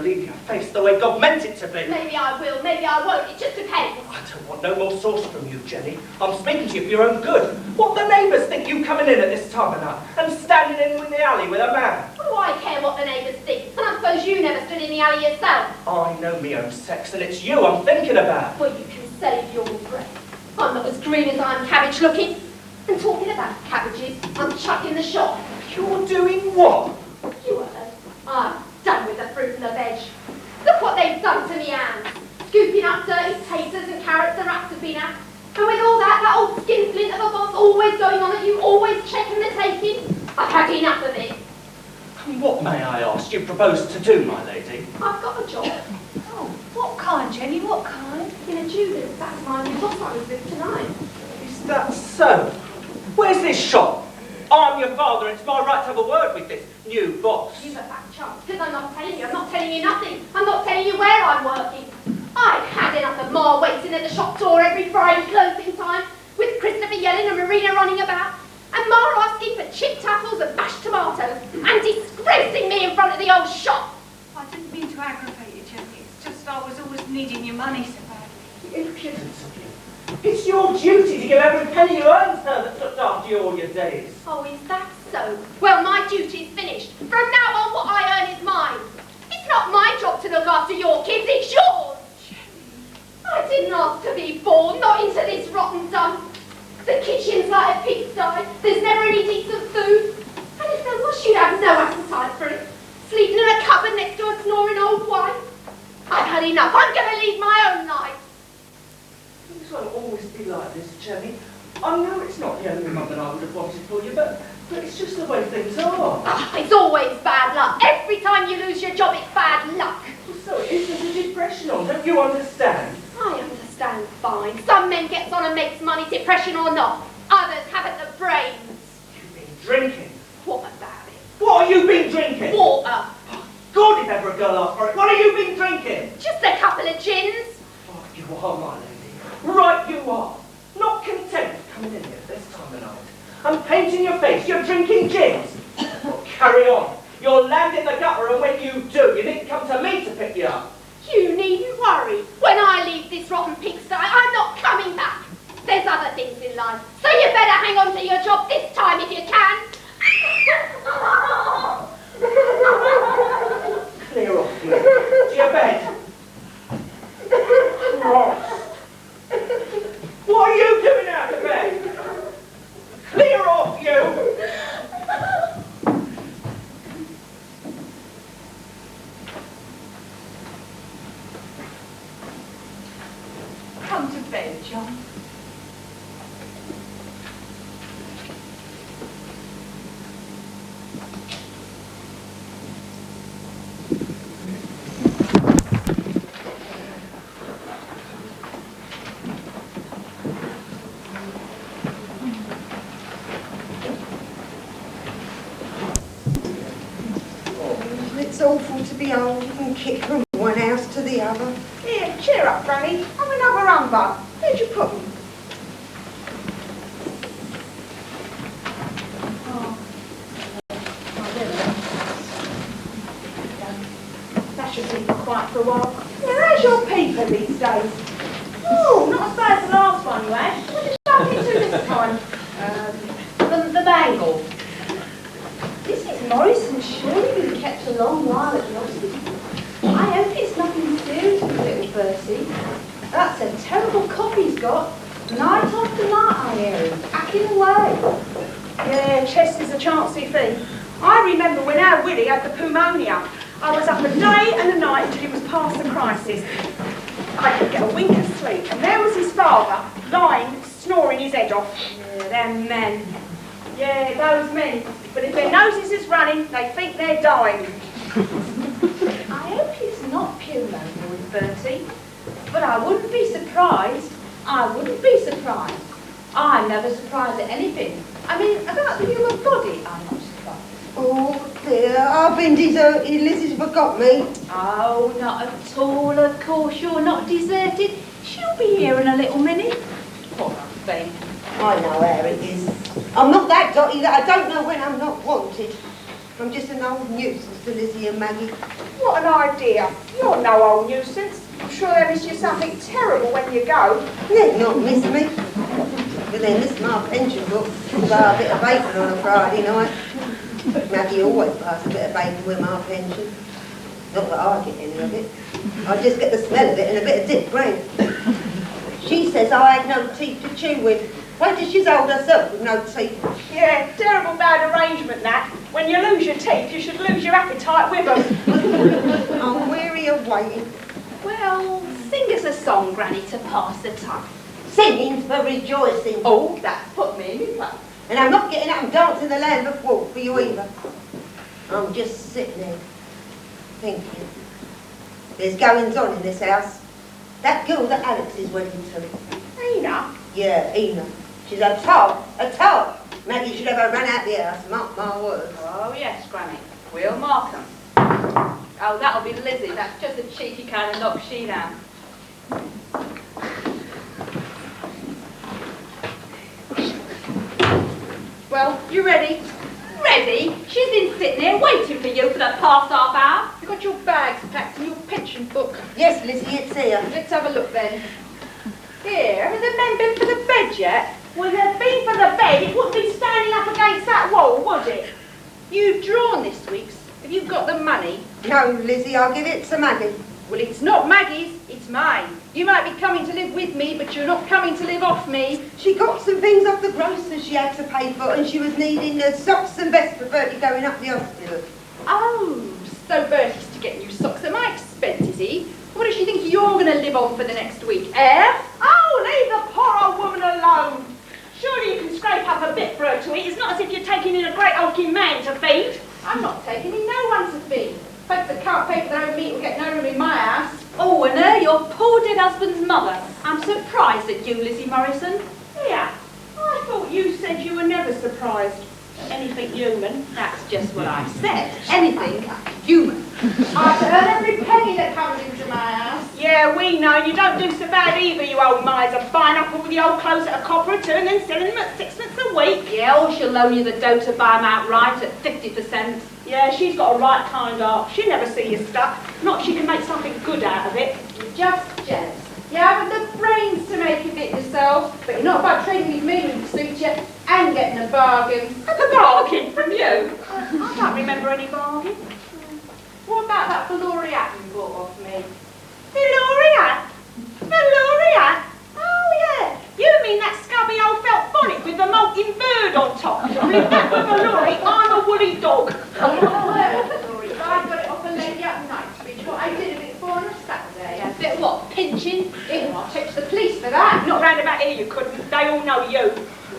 leave your face the way God meant it to be. Maybe I will, maybe I won't. It just depends. I don't want no more sauce from you, Jenny. I'm speaking to you for your own good. What the neighbours think you coming in at this time of night and standing in the alley with a man? What do I care what the neighbours think? And I suppose you never stood in the alley yourself. I know me own sex, and it's you I'm thinking about. Well, you can save your breath. I'm not as green as I'm cabbage looking. And talking about cabbages, I'm chucking the shop. You're doing what? You heard. I'm done with the fruit and the veg. Look what they've done to me hands. Scooping up dirty taters and carrots the rats have been at. And with all that old skinflint of a boss always going on at you, always checking the taking, I've had enough of it. And what, may I ask, you propose to do, my lady? I've got a job. Oh, what kind, Jenny, what kind? In a Judas, that's my new boss I was with tonight. Is that so? Where's this shop? I'm your father, it's my right to have a word with this new boss. You've a back chance, because I'm not telling you nothing. I'm not telling you where I'm working. I've had enough of Ma waiting at the shop door every Friday closing time, with Christopher yelling and Marina running about, and Ma asking for chipped apples and mashed tomatoes, and disgracing me in front of the old shop. I didn't mean to aggravate you, Jenny. It's just I was always needing your money so badly. The impudence of you. It's your duty to give every penny you earn to her that's looked after you all your days. Oh, is that so? Well, my duty's finished. From now on, what I earn is mine. It's not my job to look after your kids, it's yours. I didn't ask to be born, not into this rotten dump. The kitchen's like a pigsty. There's never any decent food. And if there was, you'd have no appetite for it. Sleeping in a cupboard next to a snoring old wife. I've had enough. I'm going to lead my own life. Things won't always be like this, Jenny. I know it's not the only mother I would have wanted for you, but it's just the way things are. Ah, it's always bad luck. Every time you lose your job, it's bad luck. Well, so it is as a depression, don't you understand? I understand fine. Some men gets on and makes money, depression or not. Others haven't the brains. You've been drinking. What about it? What have you been drinking? Water. God, if ever a girl asked for it, what have you been drinking? Just a couple of gins. Oh, you are, my lady. Right you are. Not content with coming in here at this time of night and painting your face, you're drinking gins. Well, carry on. You'll land in the gutter, and when you do, you needn't come to me to pick you up. You needn't worry. When I leave this rotten pigsty, I'm not coming back. There's other things in life, so you better hang on to your job this time if you can. Clear off, you. To your bed. Christ. What are you doing out of bed? Clear off, you. Come to bed, John. It's awful to be old and kick from one house to the other. Here, cheer up, Granny. Have another humbug. Where'd you put them? That should keep you quiet for a while. Yeah, how's your peeper these days? Oh, not as bad as the last one you had. What did you stuff into this time? The bangle. This is Morrison's shoe. Been kept a long while at the office. I hope it's nothing serious with little Bertie. That's a terrible cough he's got. Night after night I hear him, hacking away. Yeah, Chester's a chancy thing. I remember when our Willie had the pneumonia. I was up a day and a night until he was past the crisis. I could get a wink of sleep, and there was his father, lying, snoring his head off. Yeah, them men. Yeah, those men. But if their noses is running, they think they're dying. I hope it's not pneumonia with Bertie. But I wouldn't be surprised. I wouldn't be surprised. I'm never surprised at anything. I mean, about the human body, I'm not surprised. Oh dear, I've been deserted. Lizzie's forgot me. Oh, not at all, of course. You're not deserted. She'll be here in a little minute. Poor thing. I know how it is. I'm not that dotty that I don't know when I'm not wanted. I'm just an old nuisance to Lizzie and Maggie. What an idea. You're no old nuisance. I'm sure they miss you something terrible when you go. They not miss me. But they miss my pension book. Buy a bit of bacon on a Friday night. Maggie always buys a bit of bacon with my pension. Not that I get any of it. I just get the smell of it and a bit of dip bread. She says I had no teeth to chew with. Why does she's old herself with no teeth? Yeah, terrible bad arrangement that. When you lose your teeth, you should lose your appetite with them. I'm weary of waiting. Well, sing us a song, Granny, to pass the time. Singing for rejoicing. Oh, that's put me in his place. And I'm not getting up and dancing the land of walk for you either. I'm just sitting there, thinking. There's goings on in this house. That girl that Alex is wedding to. Ena? Yeah, Ena. She's a tog. Maggie should have her run out the house, mark my words. Oh, yes, Granny. We'll mark 'em. Oh, that'll be Lizzie. That's just a cheeky kind of knock she down. Well, you ready? Ready? She's been sitting here waiting for you for the past half hour. You got your bags packed and your pension book. Yes, Lizzie, it's here. Let's have a look then. Here, haven't the men been for the bed yet? Well, if they'd been for the bed, it wouldn't be standing up against that wall, would it? You've drawn this week's. Have you got the money? No, Lizzie, I'll give it to Maggie. Well, it's not Maggie's, it's mine. You might be coming to live with me, but you're not coming to live off me. She got some things off the grocer she had to pay for, and she was needing the socks and vest for Bertie going up the hospital. Oh, so Bertie's to get new socks at my expense, is he? What does she think you're going to live on for the next week, eh? Oh, leave the poor old woman alone. Surely you can scrape up a bit for her to eat. It's not as if you're taking in a great hulking man to feed. I'm not taking in no one to feed. Folks that can't pay for their own meat will get no room in my house. Oh, and her, your poor dead husband's mother. I'm surprised at you, Lizzie Morrison. Yeah, I thought you said you were never surprised at anything human. That's just what I said. Anything human. I earn every penny that comes into my house. Yeah, we know. You don't do so bad either, you old miser. Buying up all the old clothes at a copper a two and then selling them at 6pence a week. Yeah, or she'll loan you the dough to buy 'em outright at 50%. Yeah, she's got a right kind heart. She'll never see you stuck. Not she can make something good out of it. You're just jealous. You haven't the brains to make a bit yourself, but you're not about trading with me when it suits you and getting a bargain. A bargain from you? I don't remember any bargain. What about that Valori hat you bought off me? The laureate? The laureate? Oh, yeah. You mean that scubby old felt bonnet with the molting bird on top? With that with a lorry, I'm a woolly dog. Oh, Valori, I got it off a lady up Knightsbridge. What I did of it for on a Saturday. A bit what, pinching? Even I'll take the police for that. Not round about here you couldn't. They all know you.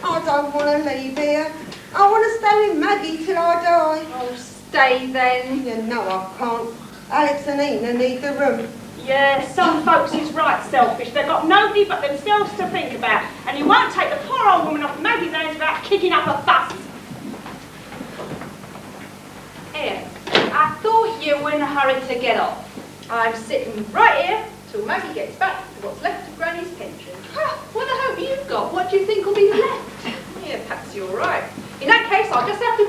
I don't want to leave here. I want to stay with Maggie till I die. Oh, stay then. You know I can't. Alex and Ena need the room. Yeah, some folks is right selfish. They've got nobody but themselves to think about. And you won't take the poor old woman off Maggie's hands without kicking up a fuss. Here, I thought you were in a hurry to get off. I'm sitting right here till Maggie gets back to what's left of Granny's pension. What the hope you've got? What do you think will be left? Yeah, perhaps you're right. In that case, I'll just have to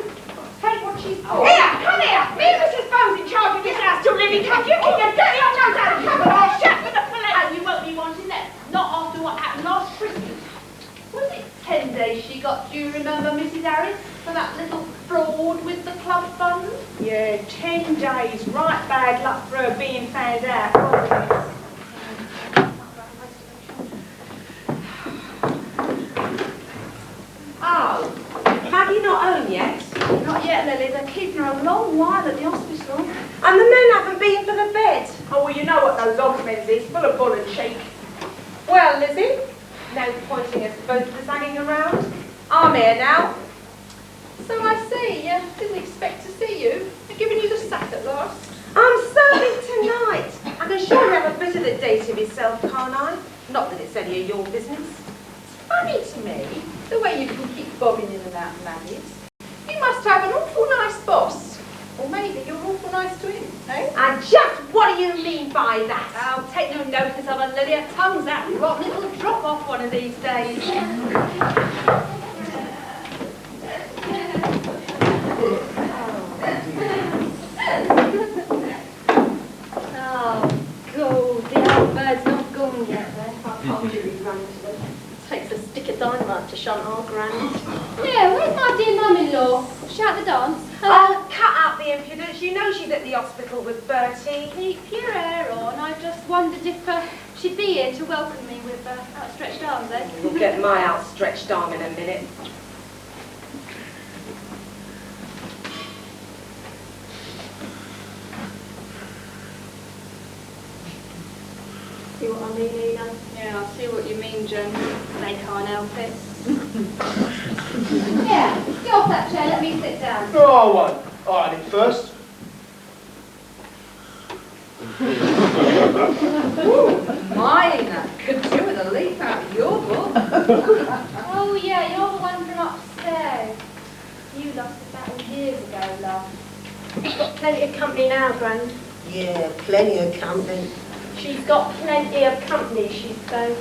take what she's got. Here, come here. Me and Mrs. Bone's in charge of this house till living comes. You keep your dirty old nose out of the cupboard. I'll shut with the police. And you won't be wanting them. Not after what happened last Christmas. Was it 10 days she got, do you remember, Mrs. Harris, for that little fraud with the club fund? Yeah, 10 days. Right bad luck for her being found out. Oh, Maggie not home yet? Not yet, Lily. They're keeping her a long while at the hospital. And the men haven't been for the bed. Oh, well, you know what those Osmonds is, full of bull and cheek. Well, Lizzie, no pointing us both of us hanging around. I'm here now. So I see, didn't expect to see you. They're giving you the sack at last. I'm serving tonight. I can surely have a bit of the day to myself, can't I? Not that it's any of your business. It's funny to me, the way you can keep bobbing in and out of Maggie's. You must have an awful nice boss. Or maybe you're awful nice to him, eh? And just what do you mean by that? I'll take no notice of her, Lily. Her tongue's out rotten. It'll drop off one of these days. there. I told you he'd run into them. Takes a stick of dynamite to shunt our grand. Yeah, where's my dear mum-in-law? She at the dance? Oh, cut out the impudence. You know she's at the hospital with Bertie. Keep your hair on. I just wondered if she'd be here to welcome me with outstretched arms, eh? You'll get my outstretched arm in a minute. See what I mean, Ina? Yeah, I see what you mean, Jen. They can't help it. Yeah, get off that chair, let me sit down. No, I won't. I had it first. Mine could do with a leaf out of your book. Oh yeah, you're the one from upstairs. You lost the battle years ago, love. She's got plenty of company now, Grand. Yeah, plenty of company. She's got plenty of company, she says.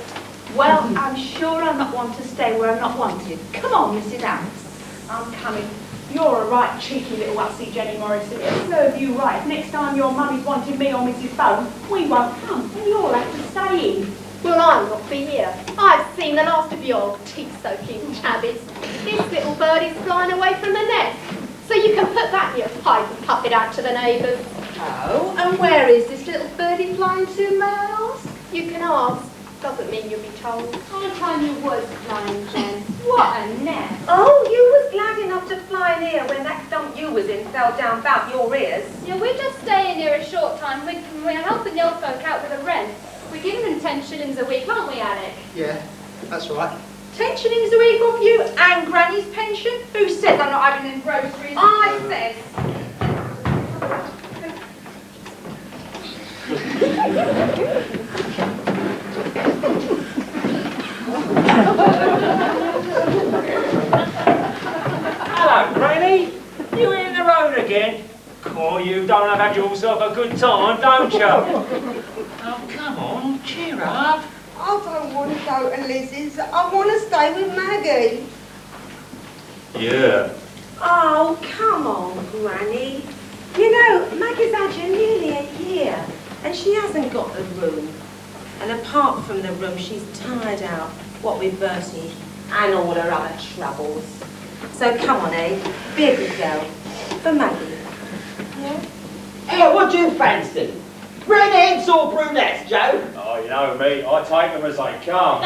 Well, I'm sure I'm not one to stay where I'm not wanted. Come on, Mrs. Ants. I'm coming. You're a right cheeky little hussy, Jenny Morrison. It'll serve you right. If next time your mummy's wanting me or Mrs. Bone, we won't come, and you'll have to stay in. Well, I'll not be here. I've seen the last of your teeth-soaking tabbies. This little birdie's flying away from the nest. So you can put that in your pipe and puff it out to the neighbours. Oh, and where is this little birdie flying to, may I ask? You can ask. Doesn't mean you'll be told. All the time you was flying, Jen. What a nest. Oh, you was glad enough to fly in here when that dump you was in fell down about your ears. Yeah, we're just staying here a short time. We're helping the old folk out with the rent. We're giving them 10 shillings a week, aren't we, Alec? Yeah, that's right. 10 shillings a week off you and Granny's pension? Who says I'm not having them groceries? I says. Hello, Granny. You in the road again? Oh, you don't have had yourself a good time, don't you? Oh, come on, cheer up. I don't want to go to Lizzie's. I want to stay with Maggie. Yeah. Oh, come on, Granny. You know, Maggie's had you nearly a year, and she hasn't got the room. And apart from the room, she's tired out, what with Bertie and all her other troubles. So come on, eh? Be a good girl. For Maggie. Yeah? Hey, what do you fancy? Redheads or brunettes, Joe? Oh, you know me, I take them as they come.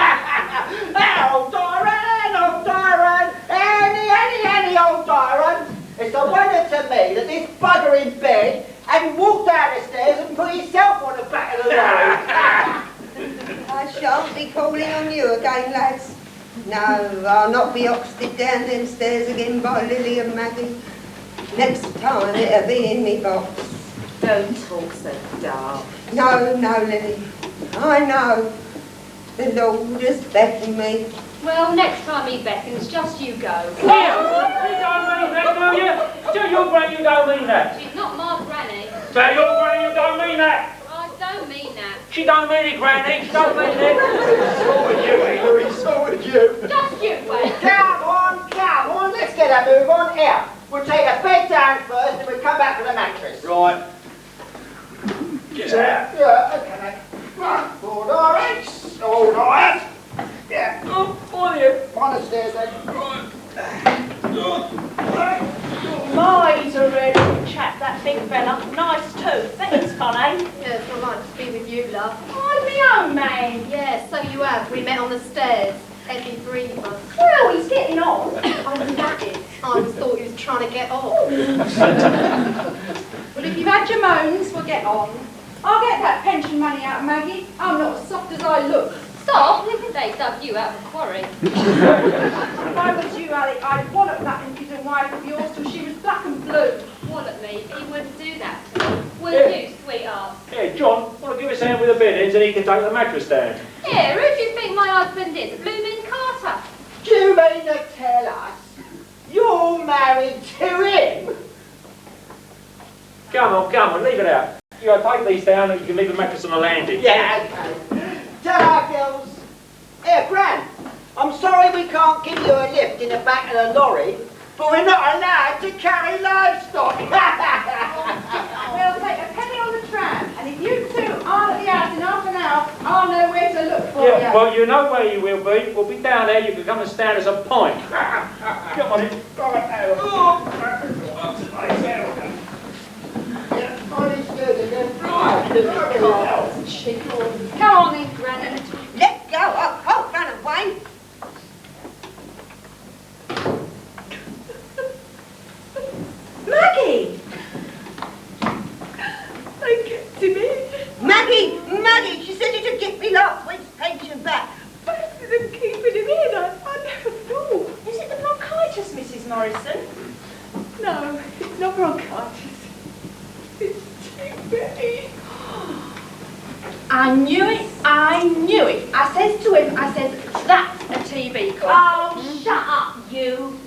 Old Dyron! Any old Dyron! It's a wonder to me that this bugger in bed hadn't walked down the stairs and put himself on the back of the lorry. I shan't be calling on you again, lads. No, I'll not be oxted down them stairs again by Lily and Maggie. Next time it'll be in me box. Don't talk so dark. No, Lily. I know. The Lord has beckoned me. Well, next time he beckons, just you go. Here! You don't mean that, do you? Tell your granny you don't mean that. She's not my granny. Tell your granny you don't mean that. I don't mean that. She don't mean it, Granny. She don't mean it. So would you, Hilary. So would you. Just you wait. Come on, let's get a move on here. We'll take a bed down first and we'll come back with a mattress. Right. Get out. Yeah, okay. Right, all right. Yeah. Oh, on you. On the stairs then. My, he's a really good chap, that big fella. Nice too. Think he's fun, eh? Yeah, it's not like to be with you, love. I'm my own man. Yeah, so you have. We met on the stairs. Every 3 months. Well, he's getting on. I'm gutted. I always thought he was trying to get off. Well, if you've had your moans, we'll get on. I'll get that pension money out of Maggie. I'm not as soft as I look. Stop! They dug you out of a quarry. If I was you, Alec, I'd wallop that impudent wife of yours till she was black and blue. Wallop me. He wouldn't do that to me. Would you, sweetheart? Hey, John, want to give us a hand with the bed ends and he can take the mattress down? Here, who do you think my husband is? Blooming Carter. Do you mean to tell us you're married to him? Come on, leave it out. You take these down and you can leave the mattress on the landing. Yeah, okay. Ta-ra, girls. Here, Gran, I'm sorry we can't give you a lift in the back of the lorry, but we're not allowed to carry livestock. We'll take a penny on the tram, and if you two aren't at the house in half an hour, I'll know where to look for Yeah, you. well, you know where you will be. We'll be down there. You can come and stand as a pint. Come on in. Come on Come on then, Granny. Let go, I can't run away. Maggie! I kept him in. Maggie, she said you'd get me last week's pension back. Instead of keeping him in, I never thought. Is it the bronchitis, Mrs. Morrison? No, it's not bronchitis. It's TB. I knew it. I says to him, I says, that's a TB call. Oh, shut up, you.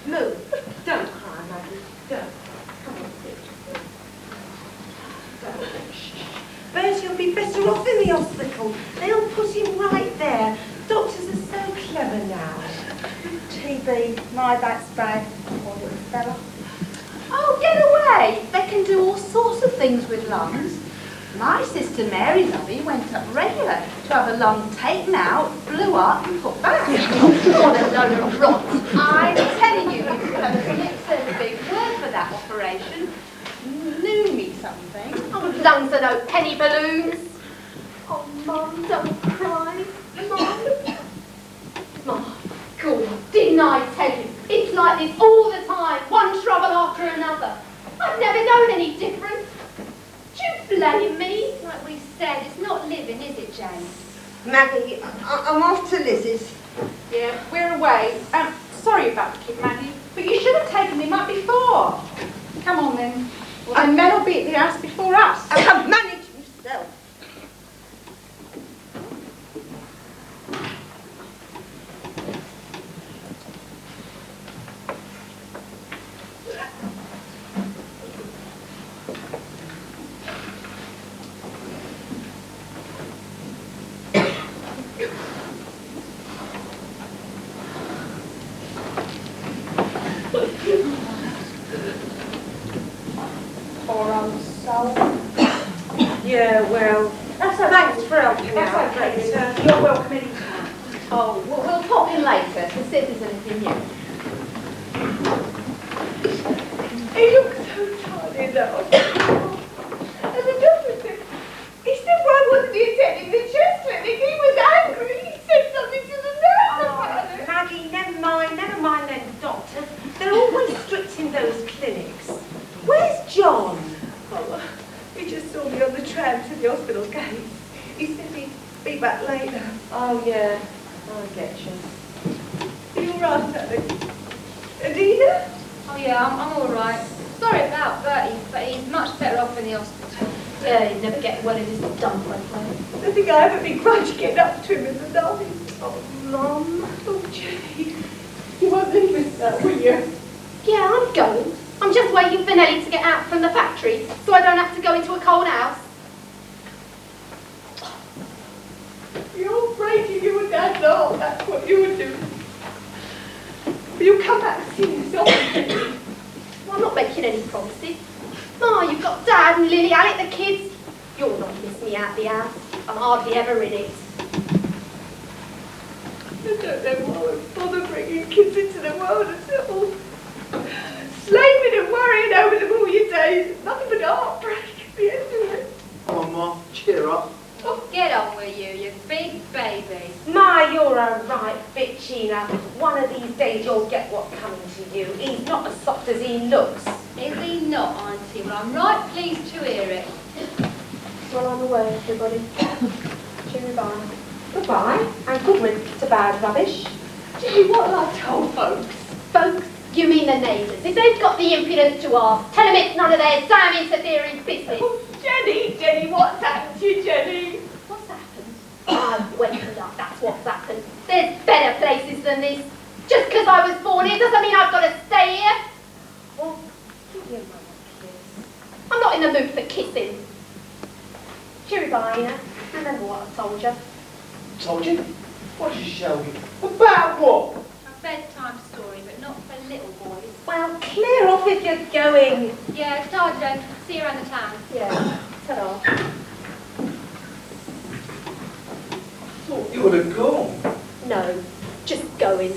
Move. Don't cry, Maggie. Don't. Come on, sit. Don't. Shh. Bertie will be better off in the hospital. They'll put him right there. Doctors are so clever now. TB, my back's bad. Poor little fella. Oh, get away! They can do all sorts of things with lungs. My sister Mary Lovey went up regular to have a lung taken out, blew up and put back. What a load of rot. I'm telling you, you have a big word for that operation. Knew me something. Oh, lungs are no penny balloons. Oh, Mum, don't cry. Mum. Mum, God, didn't I tell you? It's like this all the time, one trouble after another. I've never known any difference. Do you blame me? Like we said, it's not living, is it, Jane? Maggie, I'm off to Lizzie's. Yeah, we're away. Sorry about the kid, Maggie, but you should have taken him up before. Come on then. Well, the men will be at the house before us. I can manage myself. Poor old soul. Yeah, well, thanks for helping out. That's okay. But, You're welcome anytime. Oh, we'll pop in later to see if there's anything new. he looks so tired now. And the doctor said, he said, why wasn't he attending the chest clinic? He was angry. He said something to the nurse about it. Maggie, never mind them doctors. They're always strict in those clinics. Where's John? Oh, he just saw me on the tram to the hospital gate. He said he'd be back later. Oh, yeah. I get you. Are you all right, darling? Adina? Oh yeah, I'm all right. Sorry about Bertie, but he's much better off in the hospital. Yeah, he'd never get well in his dump like that. I think I have a big grudge getting up to him in the night. Oh, Mum. Oh, Jenny. You won't leave us now, will you? Yeah, I'm going. I'm just waiting for Nellie to get out from the factory so I don't have to go into a cold house. You're breaking your dad's arm. That's what you would do. You'll come back and see yourself. Well, I'm not making any promises. Ma, you've got Dad and Lily, Alec, the kids. You'll not miss me out the house. I'm hardly ever in it. I don't know why I would bother bringing kids into the world at all. Slaving and worrying over them all your days. Nothing but heartbreak at the end of it. Come on, Ma, cheer up. Get on with you big baby. My, you're a right bitch, Ina. One of these days you'll get what's coming to you. He's not as soft as he looks. Is he not, Auntie? Well, I'm right pleased to hear it. Well, on the way, everybody. Cheery bye. Goodbye, and good riddance to bad rubbish. Gee, what have I told folks? Folks, you mean the neighbours? If they've got the impudence to ask, tell them it's none of their damn interfering business. Oh, Jenny, what's happened to you, Jenny? What's happened? I've wakened up, that's what's happened. There's better places than this. Just because I was born here doesn't mean I've got to stay here. Well, give your mum a kiss. I'm not in the mood for kissing. Cheery bye, Ina. Remember what I told you. Told you? What did she show you? About what? A bedtime story, but not for little boys. Well, clear off if you're going. Yeah, tired then. See you around the town. Yeah, ta-da. thought you would have gone. No, just going.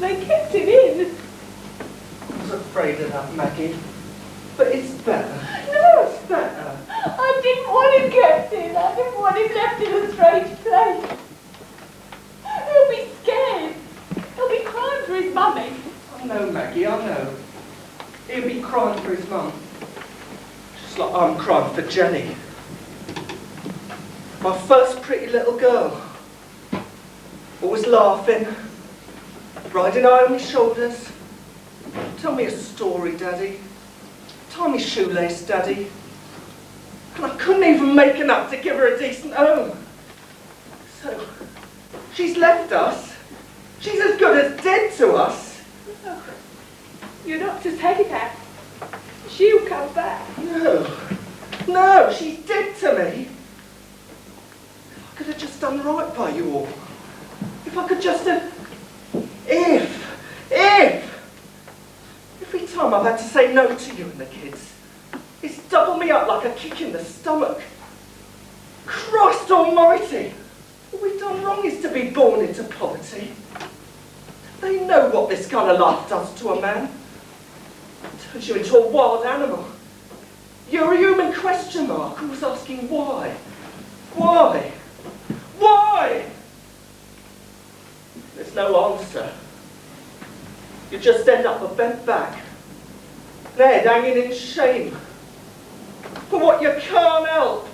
They kept him in. I was afraid of that, Maggie. But it's better. No, It's better. I didn't want him kept in. I didn't want him left in a strange place. He'll be scared. He'll be crying for his mummy. I know, Maggie, I know. He'll be crying for his mum. Just like I'm crying for Jenny. My first pretty little girl. Always laughing. Riding high on my shoulders. Tell me a story, Daddy. Tie me shoelace, Daddy. And I couldn't even make enough to give her a decent home. So, she's left us. She's as good as dead to us. You're not to take that. She'll come back. No, she's dead to me. If I could have just done right by you all. If I could just have... Every time I've had to say no to you and the kids, it's doubled me up like a kick in the stomach. Christ almighty! All we've done wrong is to be born into poverty. They know what this kind of life does to a man. It turns you into a wild animal. You're a human question mark, always asking why. Why? Why? There's no answer. You just end up a bent back, an head hanging in shame for what you can't help.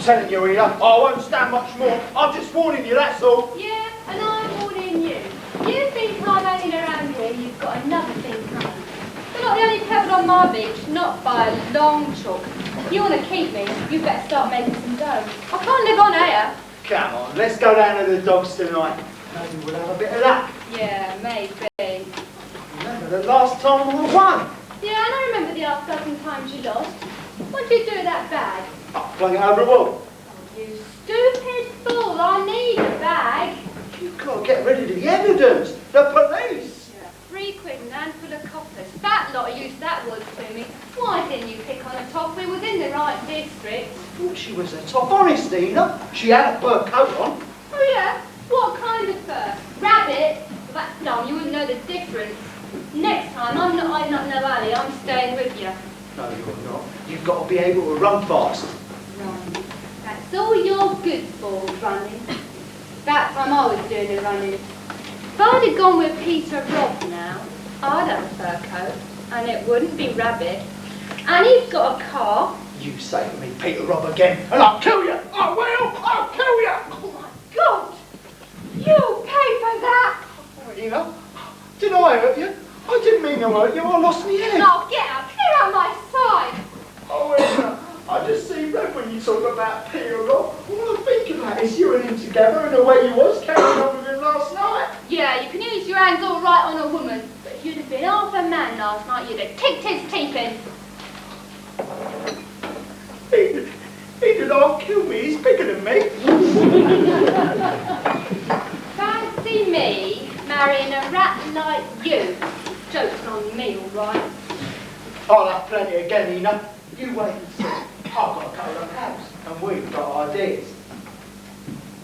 Telling you, Ina, I won't stand much more. I'm just warning you, that's all. Yeah, and I'm warning you. You think I'm hanging around here, you've got another thing coming. You're not the only pebble on my beach, not by a long chalk. If you want to keep me, you better start making some dough. I can't live on here. Come on, let's go down to the dogs tonight. Maybe we'll have a bit of luck. Yeah, maybe. Remember the last time we won? Yeah, and I remember the half dozen times you lost. What did you do with that bag? I flung it over a wall. You stupid fool, I need a bag. You've got to get rid of the evidence. The police. Yeah. 3 quid and a handful of coppers. That lot of use that was to me. Why didn't you pick on a top? We was in the right district. Thought she was a top honest, Ina. She had a fur coat on. Oh yeah? What kind of fur? Rabbit? Well, that's dumb, you wouldn't know the difference. Next time, I'm not no alley, I'm staying with you. No, you're not. You've got to be able to run fast. Run. That's all you're good for, running. That time I was doing the running. If I'd have gone with Peter Robb now, I'd have a fur coat, and it wouldn't be Rabbit. And he's got a car. You say to me, Peter Robb again, and I'll kill you. I will. I'll kill you. Oh my God! You pay for that! Ina, did I hurt you? I didn't mean to hurt you. I lost my head. Now get out! Clear out my side! Oh, Ina, I just see red when you talk about Peter Robb. All I think about is you and him together and the way you was carrying on with him last night. Yeah, you can use your hands all right on a woman, but if you'd have been half a man last night, you'd have kicked his teeth in. He did not kill me. He's bigger than me. Fancy me marrying a rat like you. Joke's on me, all right. I'll have plenty again, Ina. You wait and see. I've got a couple of cabs, and we've got ideas.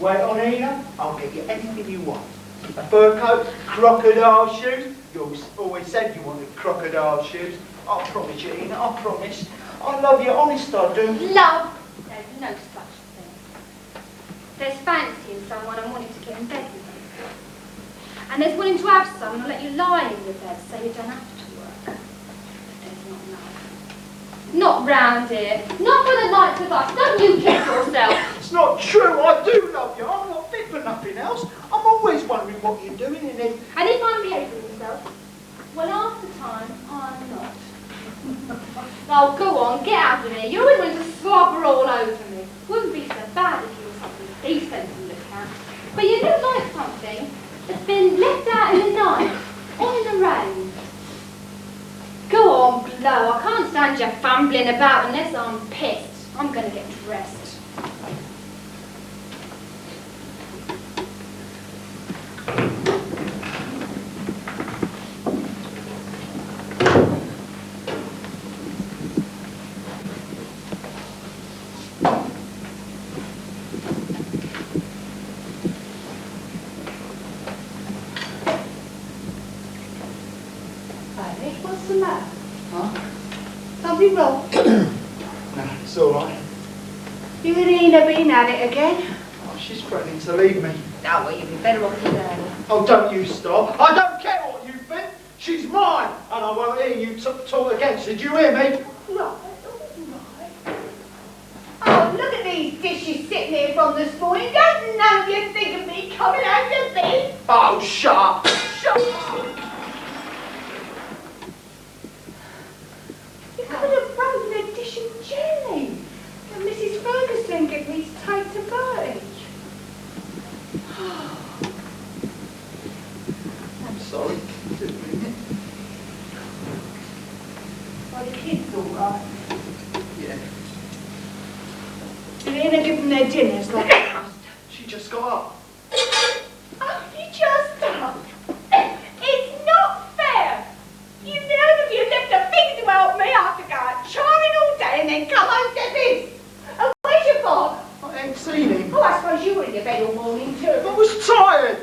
Wait on Ina, I'll get you anything you want. A fur coat, crocodile shoes, You always said you wanted crocodile shoes. I promise you, Ina, I promise. I love you, honest I do. Love? There's no such thing. There's fancying someone and wanting to get in bed with them. And there's willing to have someone and let you lie in your bed so you don't have to work. There's not love. Not round here. Not for the likes of us. Don't you kid yourself. It's not true, I do love you. I'm not fit for nothing else. I'm always wondering what you're doing in it. And if I'm behaving myself, well, half the time, I'm not. Oh, go on, get out of here. You're always going to slobber all over me. Wouldn't be so bad if you were something decent to look at. But you look like something that's been left out in the night, or in the rain. Go on, blow. I can't stand you fumbling about unless I'm pissed. I'm going to get dressed. What's the matter? Huh? Something wrong? No, it's all right. You and Ina been at it again? Oh, she's threatening to leave me. Oh, well, you'd be better off today. Oh, don't you stop. I don't care what you think. She's mine, and I won't hear you talk against her. Did you hear me? Right. Oh, look at these dishes sitting here from this morning. Don't none of you think of me coming out to bed? Oh, shut up. Shut up. You could have frozen a dish of jelly that Mrs. Ferguson gave me to take to Bertie. I'm sorry. Didn't mean it. Are the kids all right? Yeah. Did Ina give them their dinners like they must? She just got up. Oh, you just up. It's not fair. You know if you left the things to help me, I have to go out charring all day and then come home to this. And where's your father? I ain't seen him. Oh, I suppose you were in your bed all morning too. I was tired.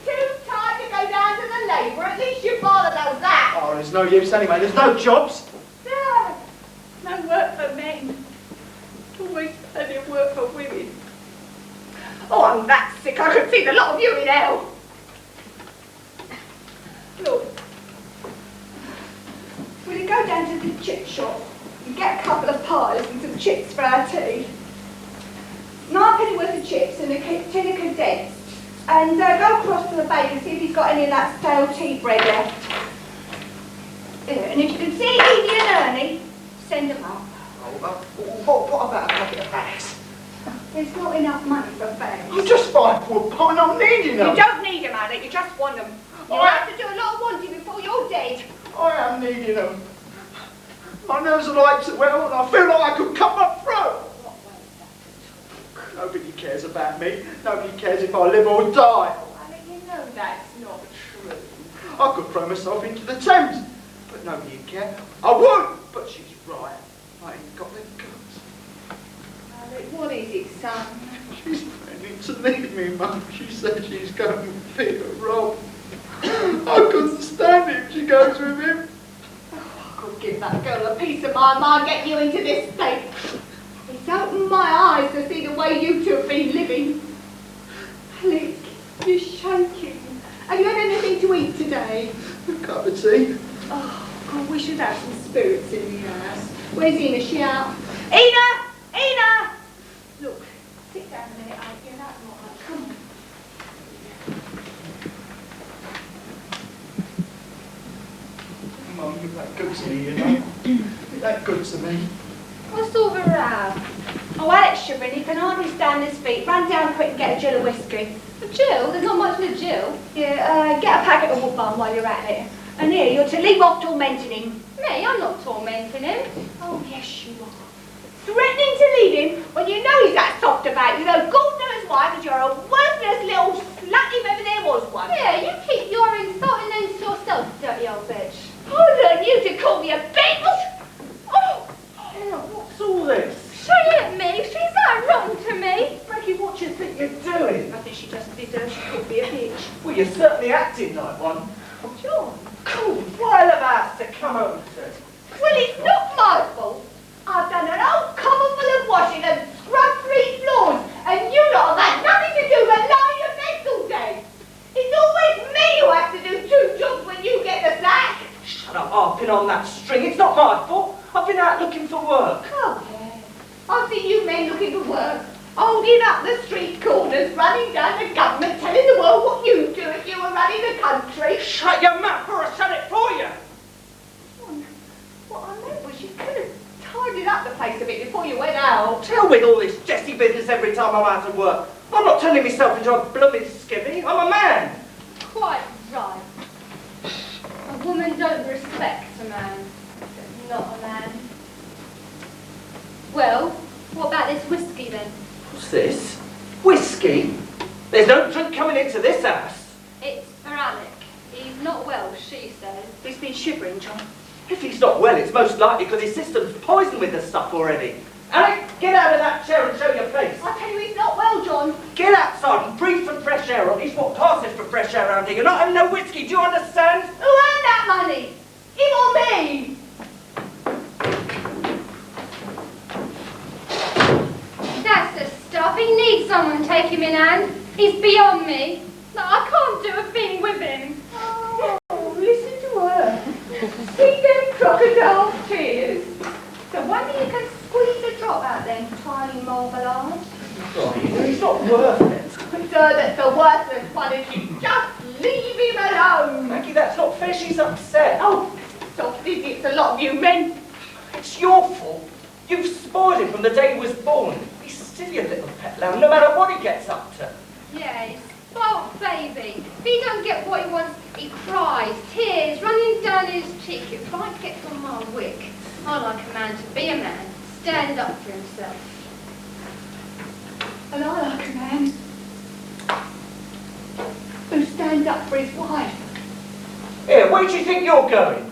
Too tired to go down to the labour. At least your father knows that. Oh, there's no use anyway. There's no jobs. No, no work for men. Always plenty of work for women. Oh, I'm that sick I could see the lot of you in hell. Look, will you go down to the chip shop and get a couple of pies and some chips for our tea? 9p worth of chips and a tin of condensed. And go across to the baker and see if he's got any of that stale tea bread left. Yeah, and if you can see Edie and Ernie, send them up. Oh, what about a packet of fags? There's not enough money for fags. I'm just £5 I don't need You them. don't need them, Alec, you just want them. You'll have to do a lot of wanting before you're dead. I am needing them. My nerves are like to well, and I feel like I could cut my throat. Nobody cares about me. Nobody cares if I live or die. Alec, you know that's not true. I could throw myself into the Thames, but nobody would care. I would, but she's right. I ain't got the guts. Alec, what is it, son? She's planning to leave me, Mum. She said she's going with Peter Rob. I couldn't stand it if she goes with him. Oh, I could give that girl a piece of my mind getting you into this state. It's opened my eyes to see the way you two have been living. Alec, you're shaking. Have you had anything to eat today? A cup of tea. Oh, God, we should have some spirits in the house. Where's Ina? She out? Ina! Ina! Look, sit down a minute, Alec. You're not right. Come on. Mum, you're that good to me, you know. You're that good to me. What's all the row? Oh, Alex shivering. He can hardly stand his feet. Run down quick and get a Jill of whiskey. A Jill? There's not much with Jill. Yeah, get a packet of Woodbine while you're at it. And here, you're to leave off tormenting him. Me? I'm not tormenting him. Oh, yes, you are. Threatening to leave him when you know he's that soft about you, though God knows why, because you're a worthless little slut if ever there was one. Yeah, you keep your insulting names to yourself, dirty old bitch. I'll learn you to call me a bitch. Oh, What's all this? She ain't me. She's that wrong to me. Maggie, what do you think you're doing? I think she just deserves she called me a bitch. Well, you're certainly acting like one. John, come over to? Well, it's not my fault. I've done an old cupboard full of washing and scrubbed 3 floors, and you lot have had nothing to do but lie in your beds all day. It's always me who has to do 2 jobs when you get the sack. Shut up, harping on that string. It's not my fault. I've been out looking for work. Oh, yeah. I see you men looking for work, holding up the street corners, running down the government, telling the world what you'd do if you were running the country. Shut your mouth or I'll shut it for you. What I meant was you could have tidied up the place a bit before you went out. Tell with all this Jessie business every time I'm out of work. I'm not turning myself into a blooming skivvy. I'm a man. Quite right. A woman don't respect a man. Not a man. Well, what about this whiskey then? What's this? Whiskey? There's no drink coming into this house. It's for Alec. He's not well, she says. He's been shivering, John. If he's not well, it's most likely because his system's poisoned with the stuff already. Alec, get out of that chair and show your face. I tell you, he's not well, John. Get outside and breathe some fresh air, or at least what passes for fresh air around here. You're not having no whiskey, do you understand? Who earned that money? Him or me? That's the stuff. He needs someone to take him in hand. He's beyond me. No, I can't do a thing with him. Oh, listen to her. See them crocodile tears. So wonder you can squeeze a drop out them tiny marmalades. Oh, he's not worth it. It's her that's the worthless one, and you just leave him alone. Maggie, that's not fair. She's upset. Oh, soft idiots, a lot of you men. It's your fault. You've spoiled him from the day he was born. He's still your little pet lamb, no matter what he gets up to. Yeah, he's spoiled baby. If he don't get what he wants, he cries, tears running down his cheek. It quite gets on my wick. I like a man to be a man, stand up for himself. And I like a man who stands up for his wife. Here, where do you think you're going?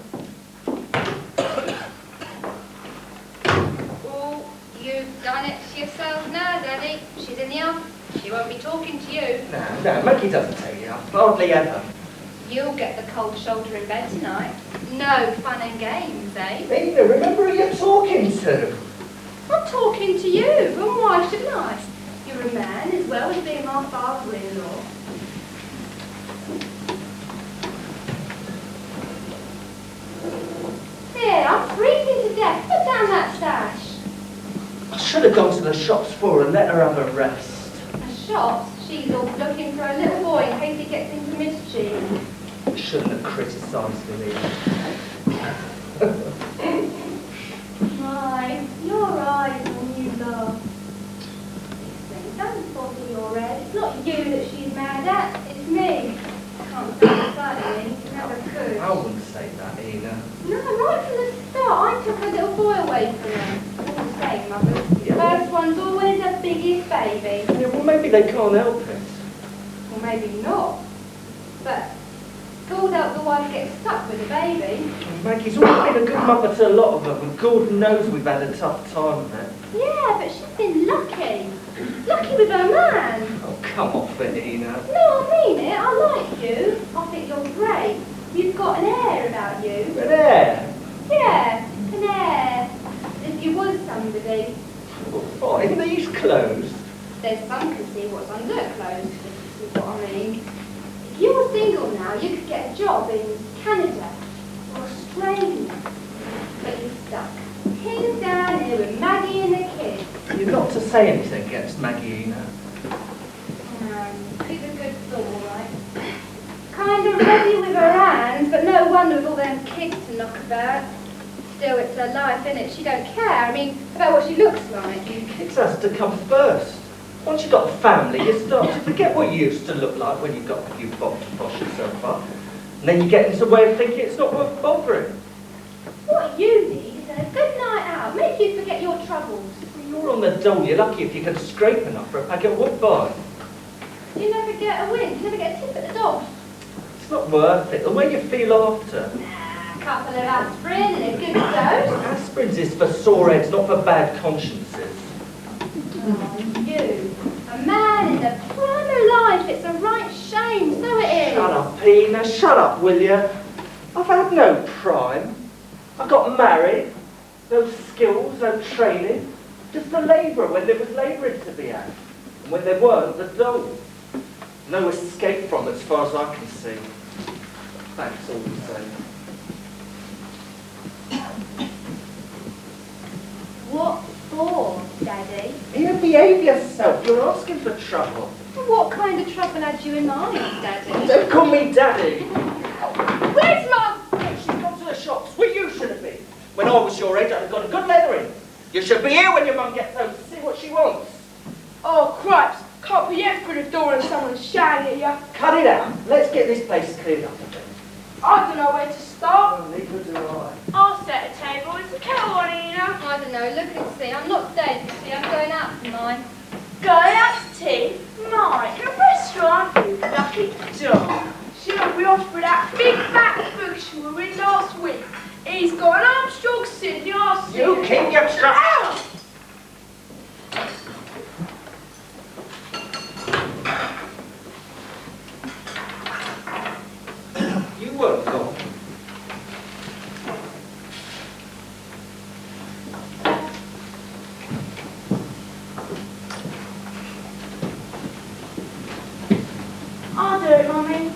Oh, you've done it to yourself now, Danny. She's in the oven. She won't be talking to you. No, Maggie doesn't take you up. Hardly ever. You'll get the cold shoulder in bed tonight. No fun and games, eh? Nina, remember who you're talking to. I'm talking to you, and why shouldn't I? You're a man as well as being my father-in-law. There, I'm freezing to death. Put down that sash. I should have gone to the shops for her and let her have a rest. A shop? She's all looking for a little boy in case he gets into mischief. I shouldn't have criticised him either. My, your eyes when you laugh. Listen, don't bother your head. It's not you that she's mad at, it's me. Can't say it slightly, never could. I wouldn't say that, Ina. No, right from the start, I took a little boy away from her. All the same, Mother. First one's always the biggest baby. Yeah, well, maybe they can't help it. Or maybe not. But God help the wife gets stuck with a baby. Maggie's always been a good mother to a lot of them, and Gordon knows we've had a tough time of it. Yeah, but she's been lucky. Lucky with her man. Oh, come off it, Ina. No, I mean it. I like you. I think you're great. You've got an air about you. An air? Yeah, an air. If you was somebody. What, in these clothes? There's some can see what's under clothes, if you see what I mean. If you were single now, you could get a job in Canada or Australia. But you're stuck. Pinned down here with Maggie and the kids. You're not to say anything against Maggie, Ina. She's a good sort, all right. Kind of ready with her hands, but no wonder with all them kids to knock about. Still, it's her life, innit? She don't care. I mean, about what she looks like. Kids has to come first. Once you've got a family, you start to forget what you used to look like when you've got a few bob to posh yourself up. And then you get into a way of thinking it's not worth bothering. What you need is a good night out. Make you forget your troubles. You're on the dole. You're lucky if you can scrape enough for a packet of Woodbine. You never get a win. You never get a tip at the dogs. It's not worth it. The way you feel after. Nah, a couple of aspirin and a good dose. Aspirin's is for sore heads, not for bad consciences. Oh, you. A man in the prime of life. It's a right shame. So it is. Shut up, Ina. Shut up, will you? I've had no prime. I got married, no skills, no training, just a labourer when there was labouring to be had. And when there weren't, the dole. No escape from it as far as I can see. Thanks all the same. What for, Daddy? Here, behave yourself. You're asking for trouble. What kind of trouble had you in mind, Daddy? Don't call me Daddy. Where's Mum? She's gone to the shops where you should have been. When I was your age, I'd have got a good leathering. You should be here when your mum gets home to see what she wants. Oh, cripes. Can't be out through the door and someone's shouting at you. Cut it out. Let's get this place cleared up a bit. I don't know where to start. Oh, neither do I. I'll set a table. Is the kettle on, Ina? I don't know, look and see. I'm not dead, you see. I'm going out for mine. Going out to tea? Mine. A restaurant? You lucky dog. She'll be off for that big fat book she were in last week. He's got an Armstrong Sydney RC. You keep your trap. Ow! You weren't gone. I'll do it, Mummy.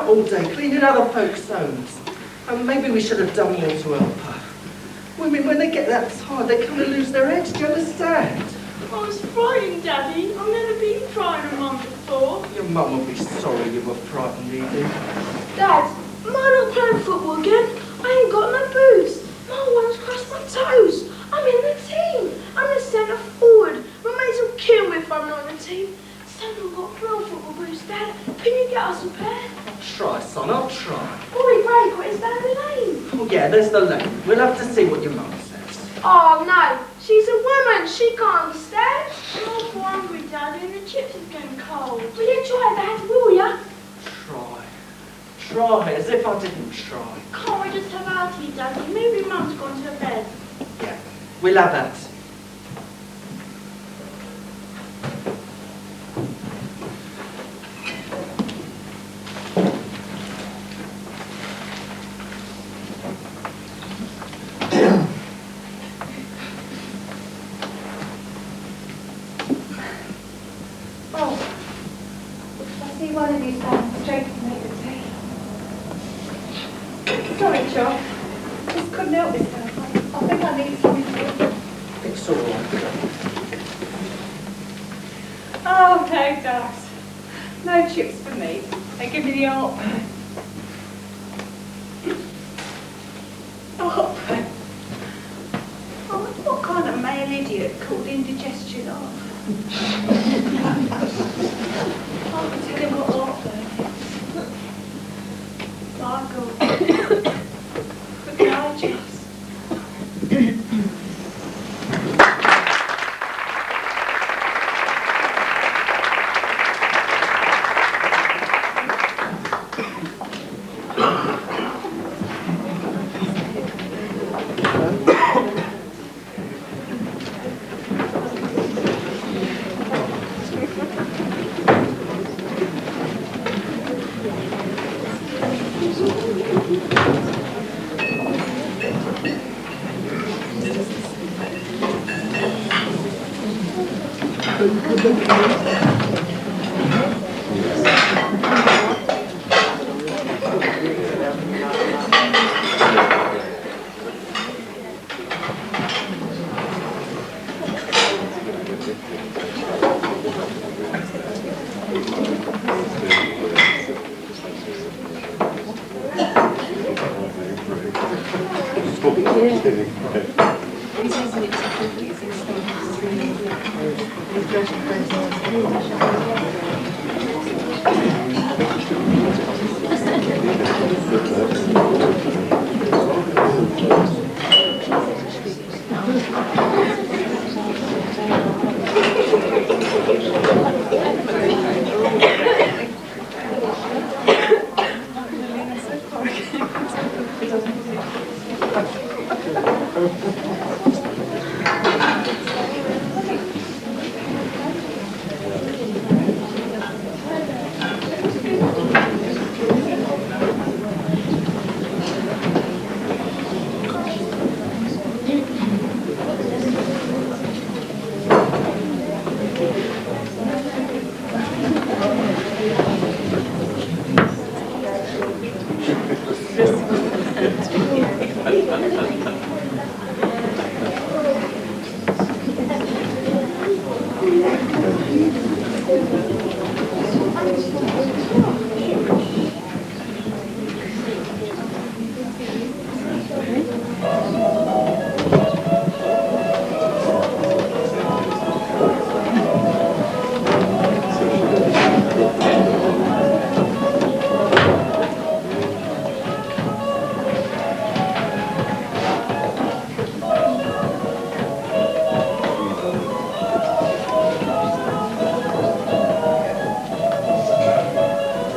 All day cleaning other folks' homes. And maybe we should have done more to help her. Women, when they get that tired, they kind of lose their heads. Do you understand? I was frightened, Daddy. I've never been frightened of Mum before. Your mum will be sorry you were frightened, Edie. Dad, am I not playing football again? I ain't got no boots. My one's crossed my toes. I'm in the team. I'm the centre forward. My mates will kill me if I'm not in the team. Someone got real football boots, Dad. Can you get us a pair? I'll try, son, I'll try. Boy, Ray, what is that lane? Oh, yeah, there's the lane. We'll have to see what your mum says. Oh, no. She's a woman. She can't understand. I'm awful hungry, Daddy, and the chips are getting cold. Will you try that, will ya? Try. Try, as if I didn't try. Can't we just have our tea, Daddy? Maybe Mum's gone to bed. Yeah, we'll have that. One of you stand straight to make the tea. Sorry, Joe. Just couldn't help myself. I think I need something. It's all right. Oh, no, Dad. No chips for me. They give me the old... Oh, what kind of male idiot called indigestion off? I can tell him what heartburn is. My God. But can I just...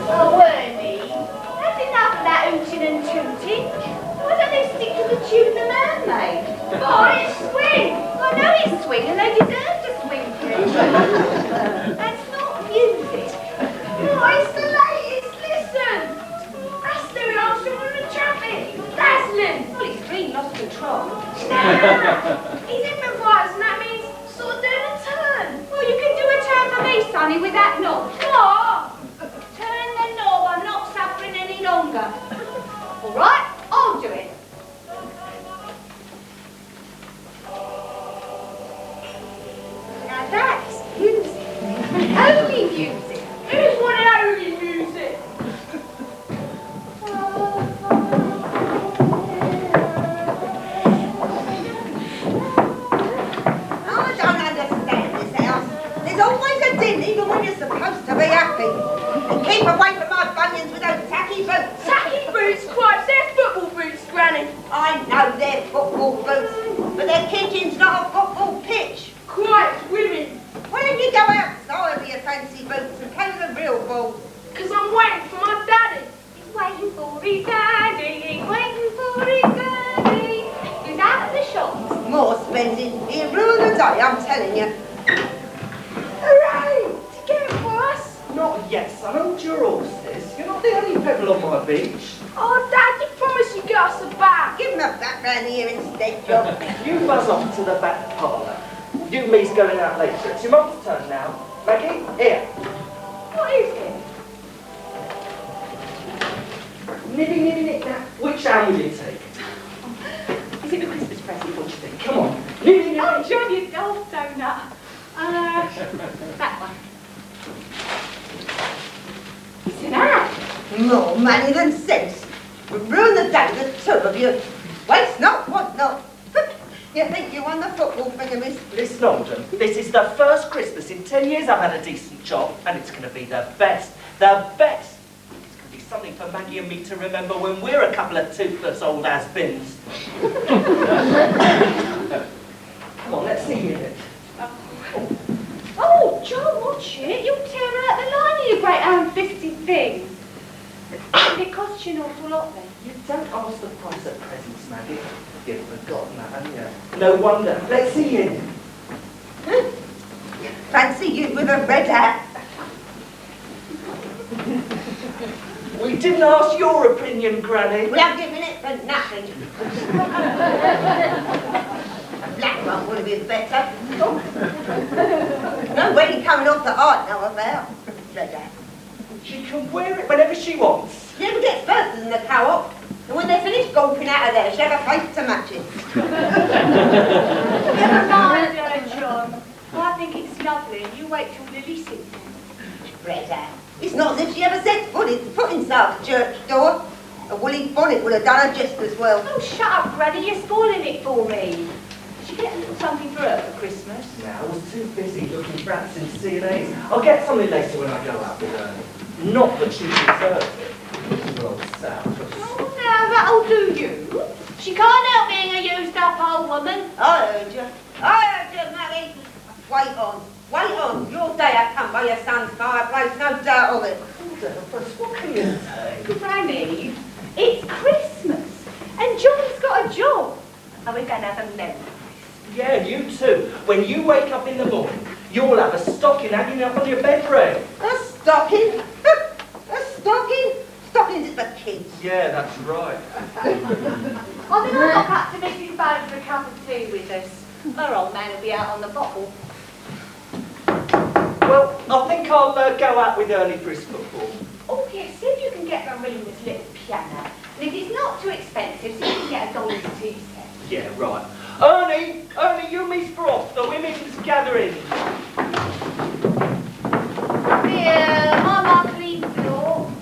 Oh, Wormy, that's enough of that hooting and tooting. Why don't they stick to the tune the man made? Oh, it's swing. I know it's swing and they deserve to swing for it. That's not music. Oh, it's the latest. Listen. That's Louis Armstrong on the trumpet. Dazzling. Well, he's clean lost control. Nah, he's improvising. That means sort of doing a turn. Well, you can do a turn for me, Sonny, with that knob. What? Turn the knob. I'm not suffering any longer. All right, I'll do it. Now that's music. Only music. Who's wanted only music? I don't understand this house. There's always a din even when you're supposed to be happy. And keep away from my bunions with those tacky boots. Tacky boots, Christ, they're football boots, Granny. I know they're football boots, but their kitchen's not a football pitch. Christ, women. Why don't you go outside with your fancy boots and play with the real ball? Because I'm waiting for my daddy. He's waiting for his daddy. He's waiting for his daddy. He's out of the shops. More spending. He'll ruin the day, I'm telling you. Hooray! To get it for us. Not yet, son. Hold your horses. You're not the only pebble on my beach. Oh, Dad, you promised you'd get us a bag. Give him a back round here instead, John. You buzz off to the back parlour. You and me's going out later. It's your mum's turn now. Maggie, here. What is it? Nibby, nibby, nip, now. Which hand will you take? Is it a Christmas present? What do you think? Come on. Nibby, nibby. Oh, John, you golf donut. That one. Sit down. More money than sense. We'll ruin the day, the two of you. Waste not, want not. You think you won the football thing, miss? Listen, Alden, this is the first Christmas in 10 years I've had a decent job, and it's going to be the best. The best. It's going to be something for Maggie and me to remember when we're a couple of toothless old has-beens. Come on, let's see you then. Oh, John, watch it. You'll tear out the line of your great ham-fisted thing. It costs you an awful lot then. You don't ask the price of presents, Maggie. You've forgotten that, haven't you? No wonder. Let's see you. Fancy you with a red hat. We didn't ask your opinion, Granny. Well, I'm giving it for nothing. That one would have been better. No wedding coming off that I know about. Redhead. She can wear it whenever she wants. She never gets first in the co-op. And when they finish golfing out of there, she have a face to match it. Never mind her, John. I think it's lovely. You wait till Lily sings it. Redhead. It's not as if she ever set foot inside the church door. A woolly bonnet would have done her just as well. Oh, shut up, Granny. You're spoiling it for me. Did you get a little something for her for Christmas? No, I was too busy looking for rats in C&A's. I'll get something later when I go out with her. Not that she deserves it. Little old sour. Oh, now that'll do you. She can't help being a used-up old woman. I heard you. Maggie. Wait on. Your day has come by your son's fireplace, no doubt of it. What can you say? Granny, it's Christmas. And John's got a job. And we're going to have a merry. Yeah, you too. When you wake up in the morning, you'll have a stocking hanging up on your bed frame. A stocking? A stocking? Stockings is for kids. Yeah, that's right. I think I'll knock up to Mrs. Bone for a cup of tea with us. Her old man will be out on the bottle. Well, I think I'll go out with Ernie for his football. Oh, yes, see if you can get Marina's little piano. And if it's not too expensive, see if you can get a dollar's tea set. Yeah, right. Ernie, you miss broth, the women's gathering. Here, my Markley floor.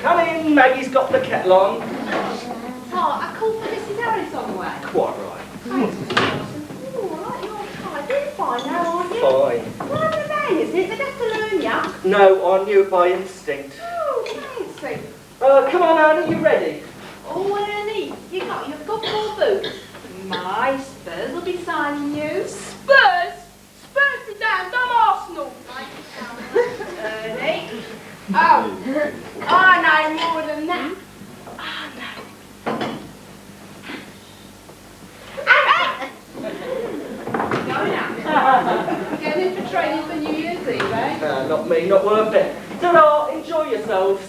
Come in, Maggie's got the kettle on. Oh, I called for Mrs. Harris on the way. Quite right. Oh, I like your tie. They're fine now, aren't you? Fine. Well, I'm a man, isn't it? They'd have to learn ya. No, I knew it by instinct. Oh, fancy. Come on, Ernie, you ready? Oh, Ernie, you got your football boots. My Spurs will be signing you. Spurs? Spurs be damned, I'm Arsenal. Ernie. Oh, I know more than that. Going in for training for New Year's Eve, eh? Not me, not worth it. Ta-ra, enjoy yourselves.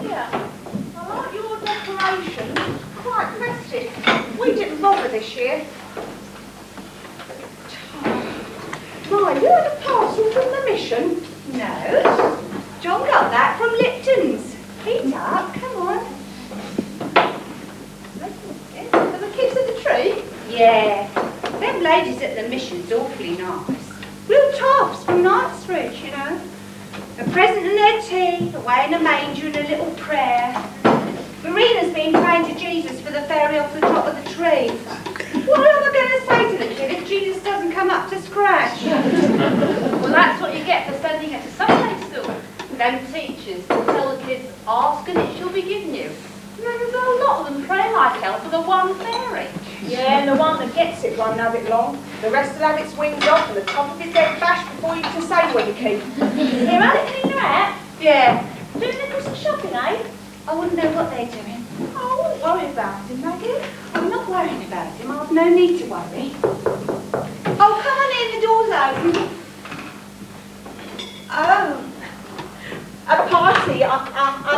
Yeah, I like your decoration. Quite festive. We didn't bother this year. My, you had a parcel from the mission? No. John got that from Lipton's. Heat up, come on. Are the kids at the tree? Yeah. Them ladies at the mission's awfully nice. Real toffs from Knightsbridge, you know. A present and their tea, away in a manger and a little prayer. Marina's been praying to Jesus for the fairy off the top of the tree. What am I going to say to the kid if Jesus doesn't come up to scratch? Well, that's what you get for sending her to Sunday school. Them teachers will tell the kids, ask and it shall be given you. And then there's a lot of them pray like hell for the one fairy. Yeah, and the one that gets it won't have it long. The rest will have its wings off and the top of its head bashed before you can say where you keep. Here, Alec, clean your hat? Yeah. Doing the Christmas shopping, eh? I wouldn't know what they're doing. Oh, I wouldn't worry about him, Maggie. I'm not worrying about him. I've no need to worry. Oh, come on in. The door's open. Oh. A party. I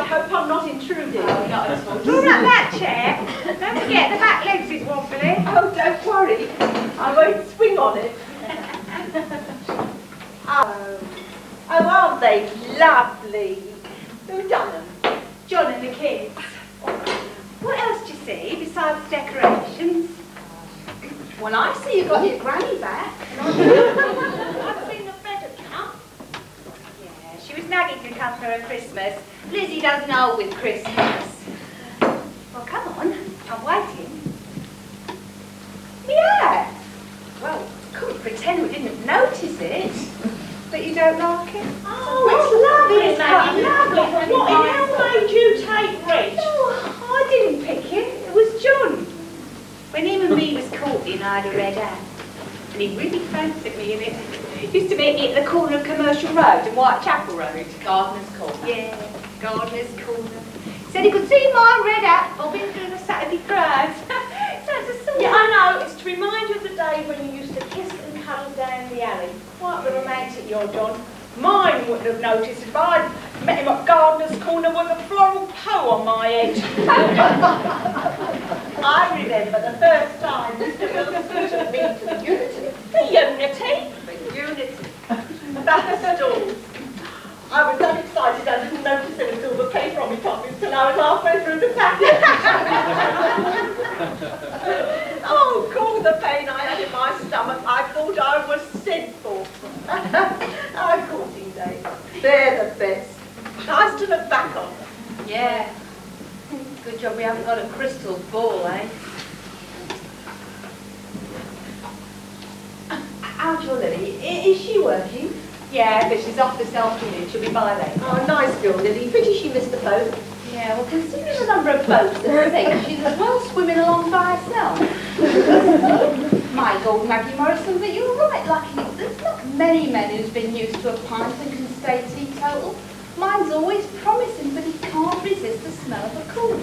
hope I'm not intruding. Oh, not at all. Pull up that chair. Don't forget the back legs is wobbly. Oh, don't worry. I won't swing on it. Oh, aren't they lovely? Who done them? John and the kids. What else do you see besides decorations? Well, I see you got your granny back. I've seen the bed account. Yeah, she was nagging to come for her Christmas. Lizzie doesn't know with Christmas. Well, come on. I'm waiting. Yeah. Well, couldn't pretend we didn't notice it. But you don't like it? Oh, it's lovely, It's quite Maggie. What in hell made you take Rich? No, I didn't pick him. It was John. When him and me was courting, I had a red hat. And he really fancied me in it. Used to meet me at the corner of Commercial Road and Whitechapel Road. Gardener's Corner. Yeah, Gardener's Corner. Said he could see my red hat bobbing through the Saturday crowds. Sounds a song. Yeah, I know. It's to remind you of the day when you used to kiss and cuddle down the alley. Quite the romantic you're, John. Mine wouldn't have noticed if I'd Met him at Gardener's Corner with a floral hoe on my head. I remember the first time Mr. Wilson took me to the Unity. The Unity? The Unity. That stalls. I was so excited I didn't notice there was silver paper on my pocket until I was halfway through the packet. Oh, God, the pain I had in my stomach. I thought I was sent for. Oh, courting days. They're the best. Nice to look back on. Yeah. Good job we haven't got a crystal ball, eh? How's your Lily? Is she working? Yeah, but she's off this afternoon. She'll be by later. Oh, nice girl, Lily. Pity she missed the boat. Yeah, well, considering the number of boats that sink, she's as well swimming along by herself. My old Maggie Morrison, but you're right, Lucky. There's not many men who's been used to a pint and can stay teetotal. Mine's always promising, but he can't resist the smell of a cork.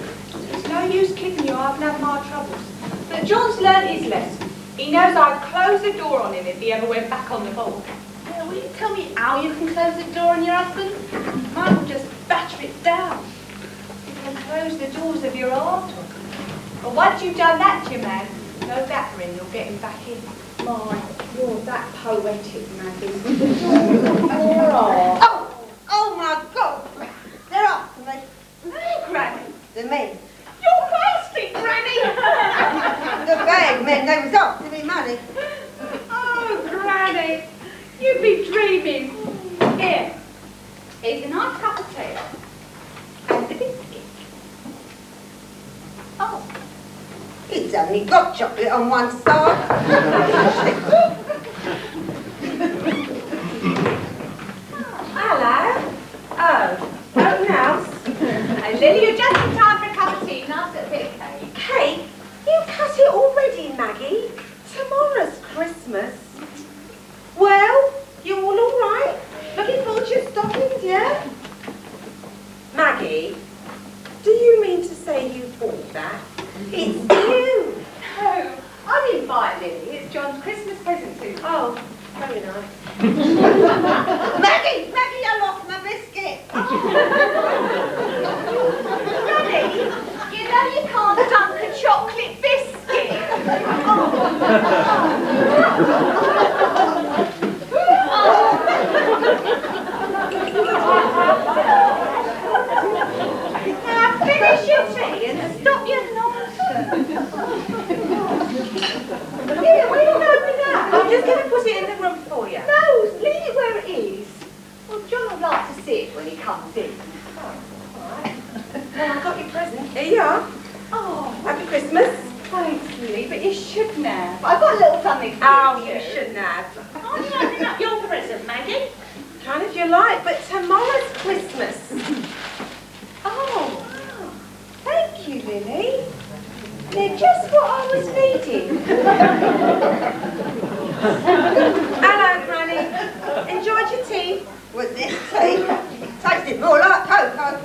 It's no use kidding you, I've had my troubles. But John's learnt his lesson. He knows I'd close the door on him if he ever went back on the board. Yeah, will you tell me how you can close the door on your husband? Mine will just batter it down. You can close the doors of your heart. Well, once you've done that to your man, no battering, you'll get him back in. My, you're that poetic, Maggie. Oh, my God. They're after me. Hey, Granny. They're me. You're plastic, Granny. The bag meant they was after me money. Oh, Granny. You'd be dreaming. Here. Here's a nice cup of tea. And a biscuit. Oh. It's only got chocolate on one side. Hello. Oh, open house. Oh, Lily, you're just in time for a cup of tea. Nice little bit of cake. Cake? You cut it already, Maggie. Tomorrow's Christmas. Well, you all right? Looking forward to your stockings, yeah? Maggie, do you mean to say you bought that? It's you. No, I didn't buy it, Lily. It's John's Christmas present to you. Oh, very nice. Maggie, I lost my biscuit. Granny, you know you can't dunk a chocolate biscuit. Now finish your tea and stop your nonsense. Here, we don't open that. I'm just going to put it in the room for you. No, leave it where it is. Well, John would like to see it when he comes in. Well, I've got your present. Here you are. Oh, Happy Christmas. thanks, Lily, but you shouldn't have. I've got a little something for Oh, you. you shouldn't have. Are you opening up your present, Maggie? Kind of you like, but tomorrow's Christmas. Oh, thank you, Lily. They're just what I was needing. Hello, Granny. Enjoyed your tea? Was this tea? Tasted more like cocoa.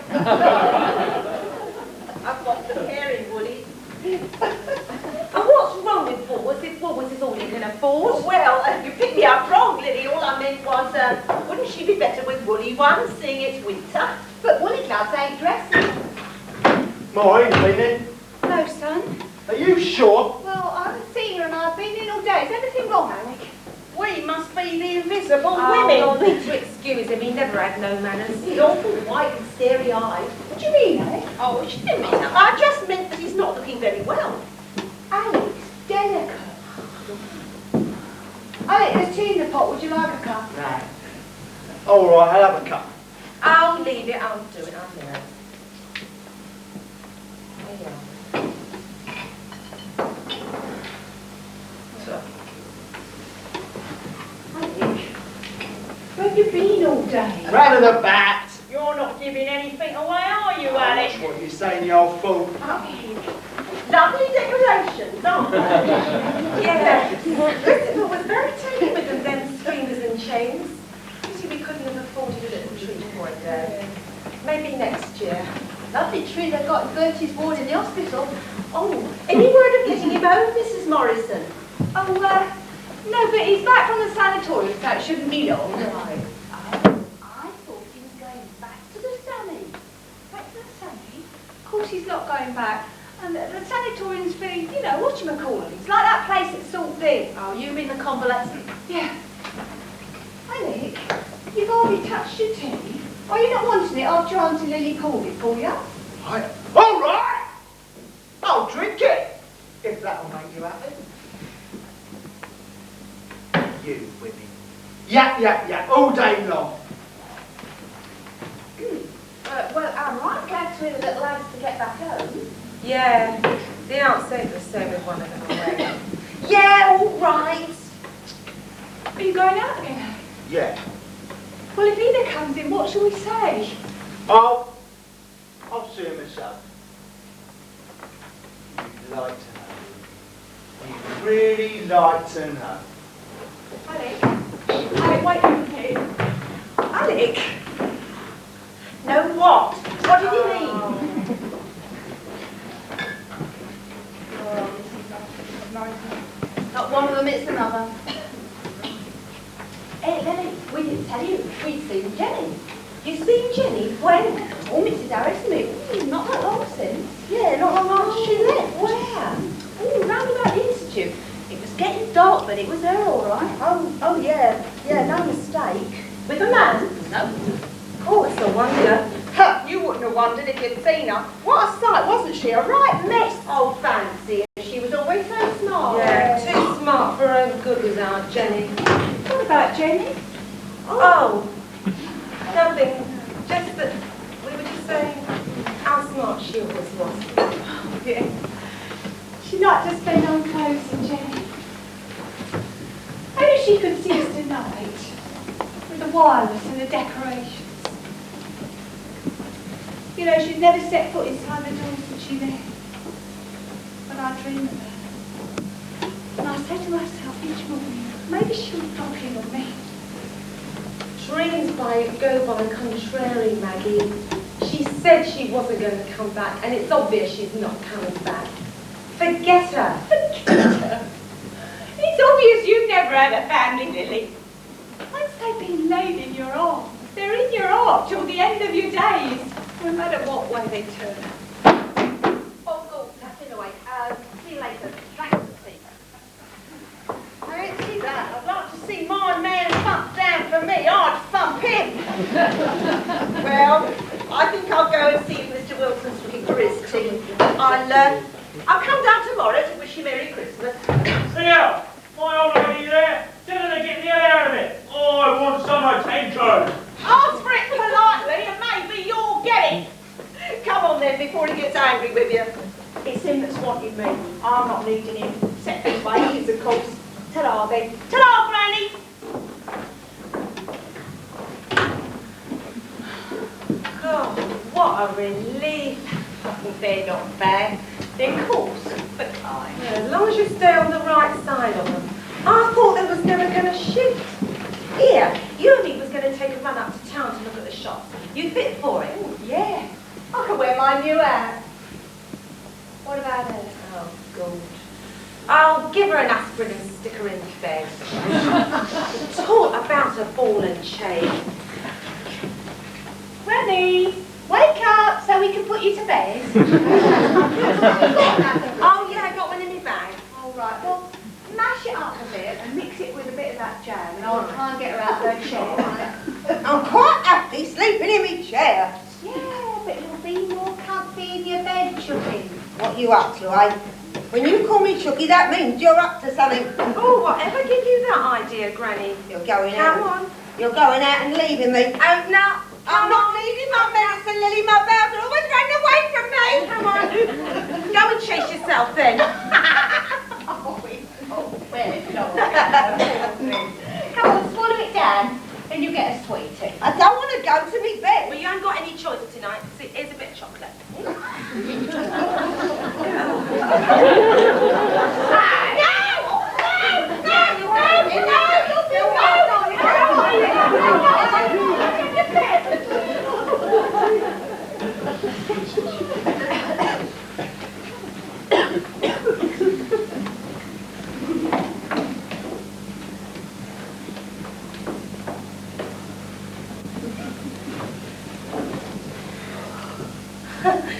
I've got some herring woolies. And what's wrong with Woolworths? What was this all you can afford? Well, you picked me up wrong, Lily. All I meant was, wouldn't she be better with woolly ones, seeing it's winter? But woolly gloves ain't dressing. Maureen, cleaning. No, son. Are you sure? Well, I haven't seen her and I've been in all day. Is anything wrong, Alec? We must be the invisible Oh, women. you'll need to excuse him. He never had no manners. He's awful white and starey-eyed. What do you mean, Alec? Oh, she didn't mean that. I just meant that he's not looking very well. Alex, delicate. Alec, there's tea in the pot. Would you like a cup? No. All right, I'll have a cup. I'll leave it. I'll do it. I'll do it. There you are. Where have you been all day? Round of the bat. You're not giving anything away, are you, That's Alex? what you're saying, you old fool. Lovely decorations, aren't they? Yeah. Christopher was very taken with them streamers and chains. Pity we couldn't have afforded a little treat for him there. Maybe next year. Lovely tree they got in Bertie's ward in the hospital. Oh, any word of getting him home, Mrs. Morrison? Oh, no, but he's back from the sanatorium, so it shouldn't be long. I thought he was going back to the course he's not going back. And the sanatorium's been, you know, whatchamacallit. It's like that place at Salt Lake. Oh, you mean the convalescent? Yeah. Alec, you've already touched your tea. Are you not wanting it after Auntie Lily called it for you? All right! I'll drink it, if that'll make you happy. You women. Yap, all day long. Well, I'm right glad to hear that lad's to get back home. Yeah, the aunt said the same with one of them away. Yeah, all right. Are you going out again? Yeah. Well, if Ina comes in, what shall we say? I'll see her myself. You'd like to know. You'd really like to know. Alec, wait a minute. Alec? No what? What did you mean? Not one of them, it's another. Hey, Lily, we didn't tell you. We'd seen Jenny. You seen Jenny? When? Oh, Mrs. Harris, not that long since. Yeah, not long after she left. Where? Oh, round about the Institute. It was getting dark, but it was her all right. Oh yeah, no mistake. With a man? No. Oh, it's a wonder. Huh, you wouldn't have wondered if you'd seen her. What a sight, wasn't she? A right mess. Oh, fancy. She was always so smart. Yeah, too smart for her own good was Aunt Jenny. What about Jenny? Oh, nothing. Just that we were just saying how smart she always was. Yeah. She'd like to spend on clothes and Jenny. Maybe she could see us tonight with the wireless and the decorations. You know, she'd never set foot inside the door since she left. But I dream of her. And I say to myself each morning, maybe she'll drop in on me. Dreams go by the contrary, Maggie. She said she wasn't going to come back, and it's obvious she's not coming back. Forget her. Forget her. It's obvious you've never had a family, Lily. Once they've been laid in your arms, they're in your heart till the end of your days, no matter what way they turn. Oh, nothing away. See you later. Thanks for the tea. I ain't see that. I'd like to see my man thump down for me. I'd thump him. Well, I think I'll go and see if Mr. Wilson's looking for his tea. I'll come down tomorrow to wish you Merry Christmas. See ya! My old lady there, tell her to get the hell out of it. Oh, I want some attention. Ask for it politely and maybe you'll get it. Come on then, before he gets angry with you. It's him that's wanted me. I'm not needing him. Except this way, he is, of course. Ta-ra, then. Ta-ra, Granny! Oh, what a relief. They're not bad. They're coarse, but kind. Yeah, as long as you stay on the right side of them. I thought they was never going to shift. Here, Uni was going to take a run up to town to look at the shops. You fit for it? Oh, yeah. I can wear my new hat. What about her? Oh, God. I'll give her an aspirin and stick her in bed. Talk about a ball and chain. Granny, wake up so we can put you to bed. Oh, yeah, I got one in my bag. All right, well, mash it up a bit and mix it with a bit of that jam, and I'll try and get her out of her chair. I'm quite happy sleeping in my chair. Yeah, but you'll be more comfy in your bed, Chucky. What you up to, eh? When you call me Chucky, that means you're up to something. Oh, whatever give you that idea, Granny? You're going out. Come on. You're going out and leaving me. Oh, no. I'm not leaving my medicine, Lily. My bells are always running away from me. Come on. Go and chase yourself then. Come on, swallow it down, and you get a sweetie. I don't want to go to me bed. Well, you haven't got any choice tonight. See, here's a bit of chocolate.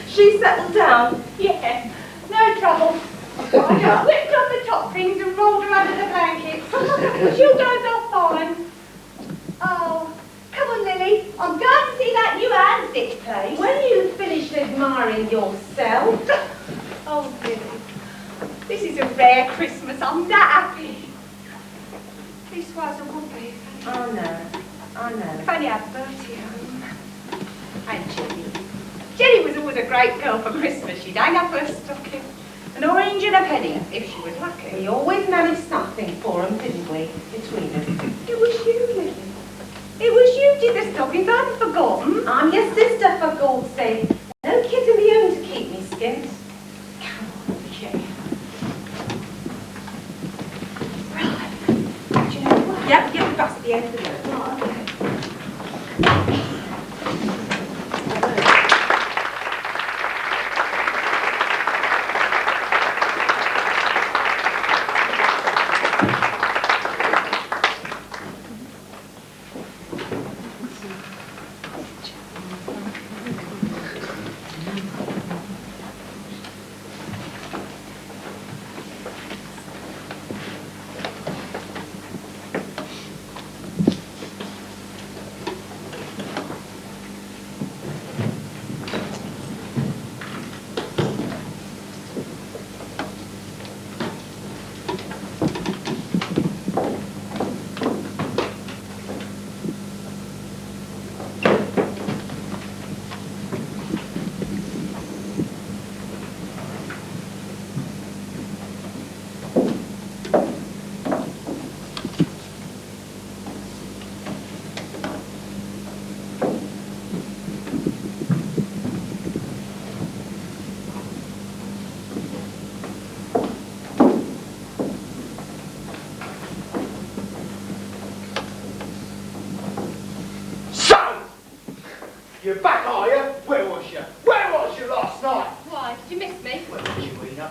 She settled down. Yeah, no trouble. I just whipped off the top things and rolled her under the blankets. She'll doze off fine. Oh, come on, Lily. I'm going to see that new Anne's place. When you finished admiring yourself. Oh, Lily. This is a rare Christmas. I'm that happy. This was a would-be. I know. If only I had Bertie home. And Jenny. Jenny was always a great girl for Christmas. She'd hang up her stocking. An orange and a penny, if she was lucky. We always managed something for them, didn't we, between us? It was you, Lily. It was you did the stockings. I'd forgotten. I'm your sister, for Gord's sake. No kids of my own to keep me skint. Come on, Jenny. Right. Do you know what? Yep, get the bus at the end of the road. Oh, okay. You're back, are you? Where was you? Where was you last night? Why, did you miss me? Where was you, Ena?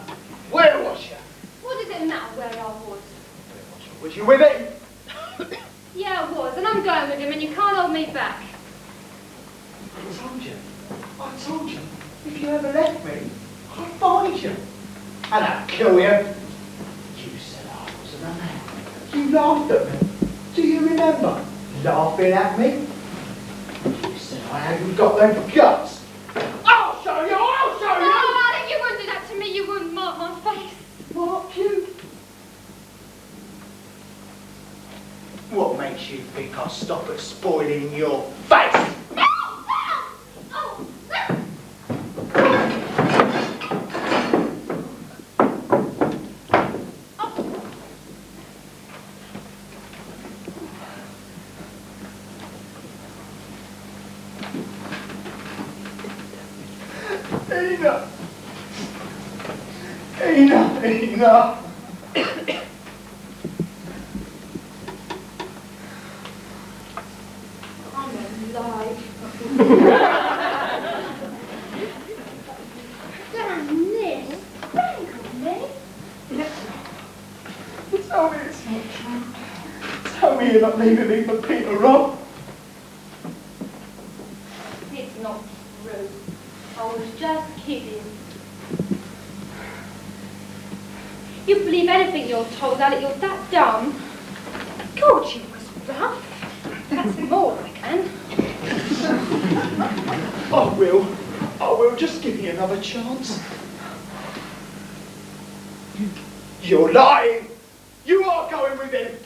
Where was you? What does it matter where I was? Was you with him? Yeah, I was, and I'm going with him, and you can't hold me back. I told you. If you ever left me, I'd find you. And I'd kill you. You said I wasn't a man. You laughed at me. Do you remember laughing at me? You said I hadn't got them guts. I'll show you, I'll show you! No, Alec, you wouldn't do that to me. You wouldn't mark my face. Mark you? What makes you think I'll stop at spoiling your face? No! No! Oh, no! Ena. I'm alive. Damn this. Bang on me. Tell me it's not true. Tell me you're not leaving me for Peter Rob. It's not true. I was just kidding. You believe anything you're told, Alec? You're that dumb. God, you was rough. That's more I can. I will just give you another chance. You're lying. You are going with him.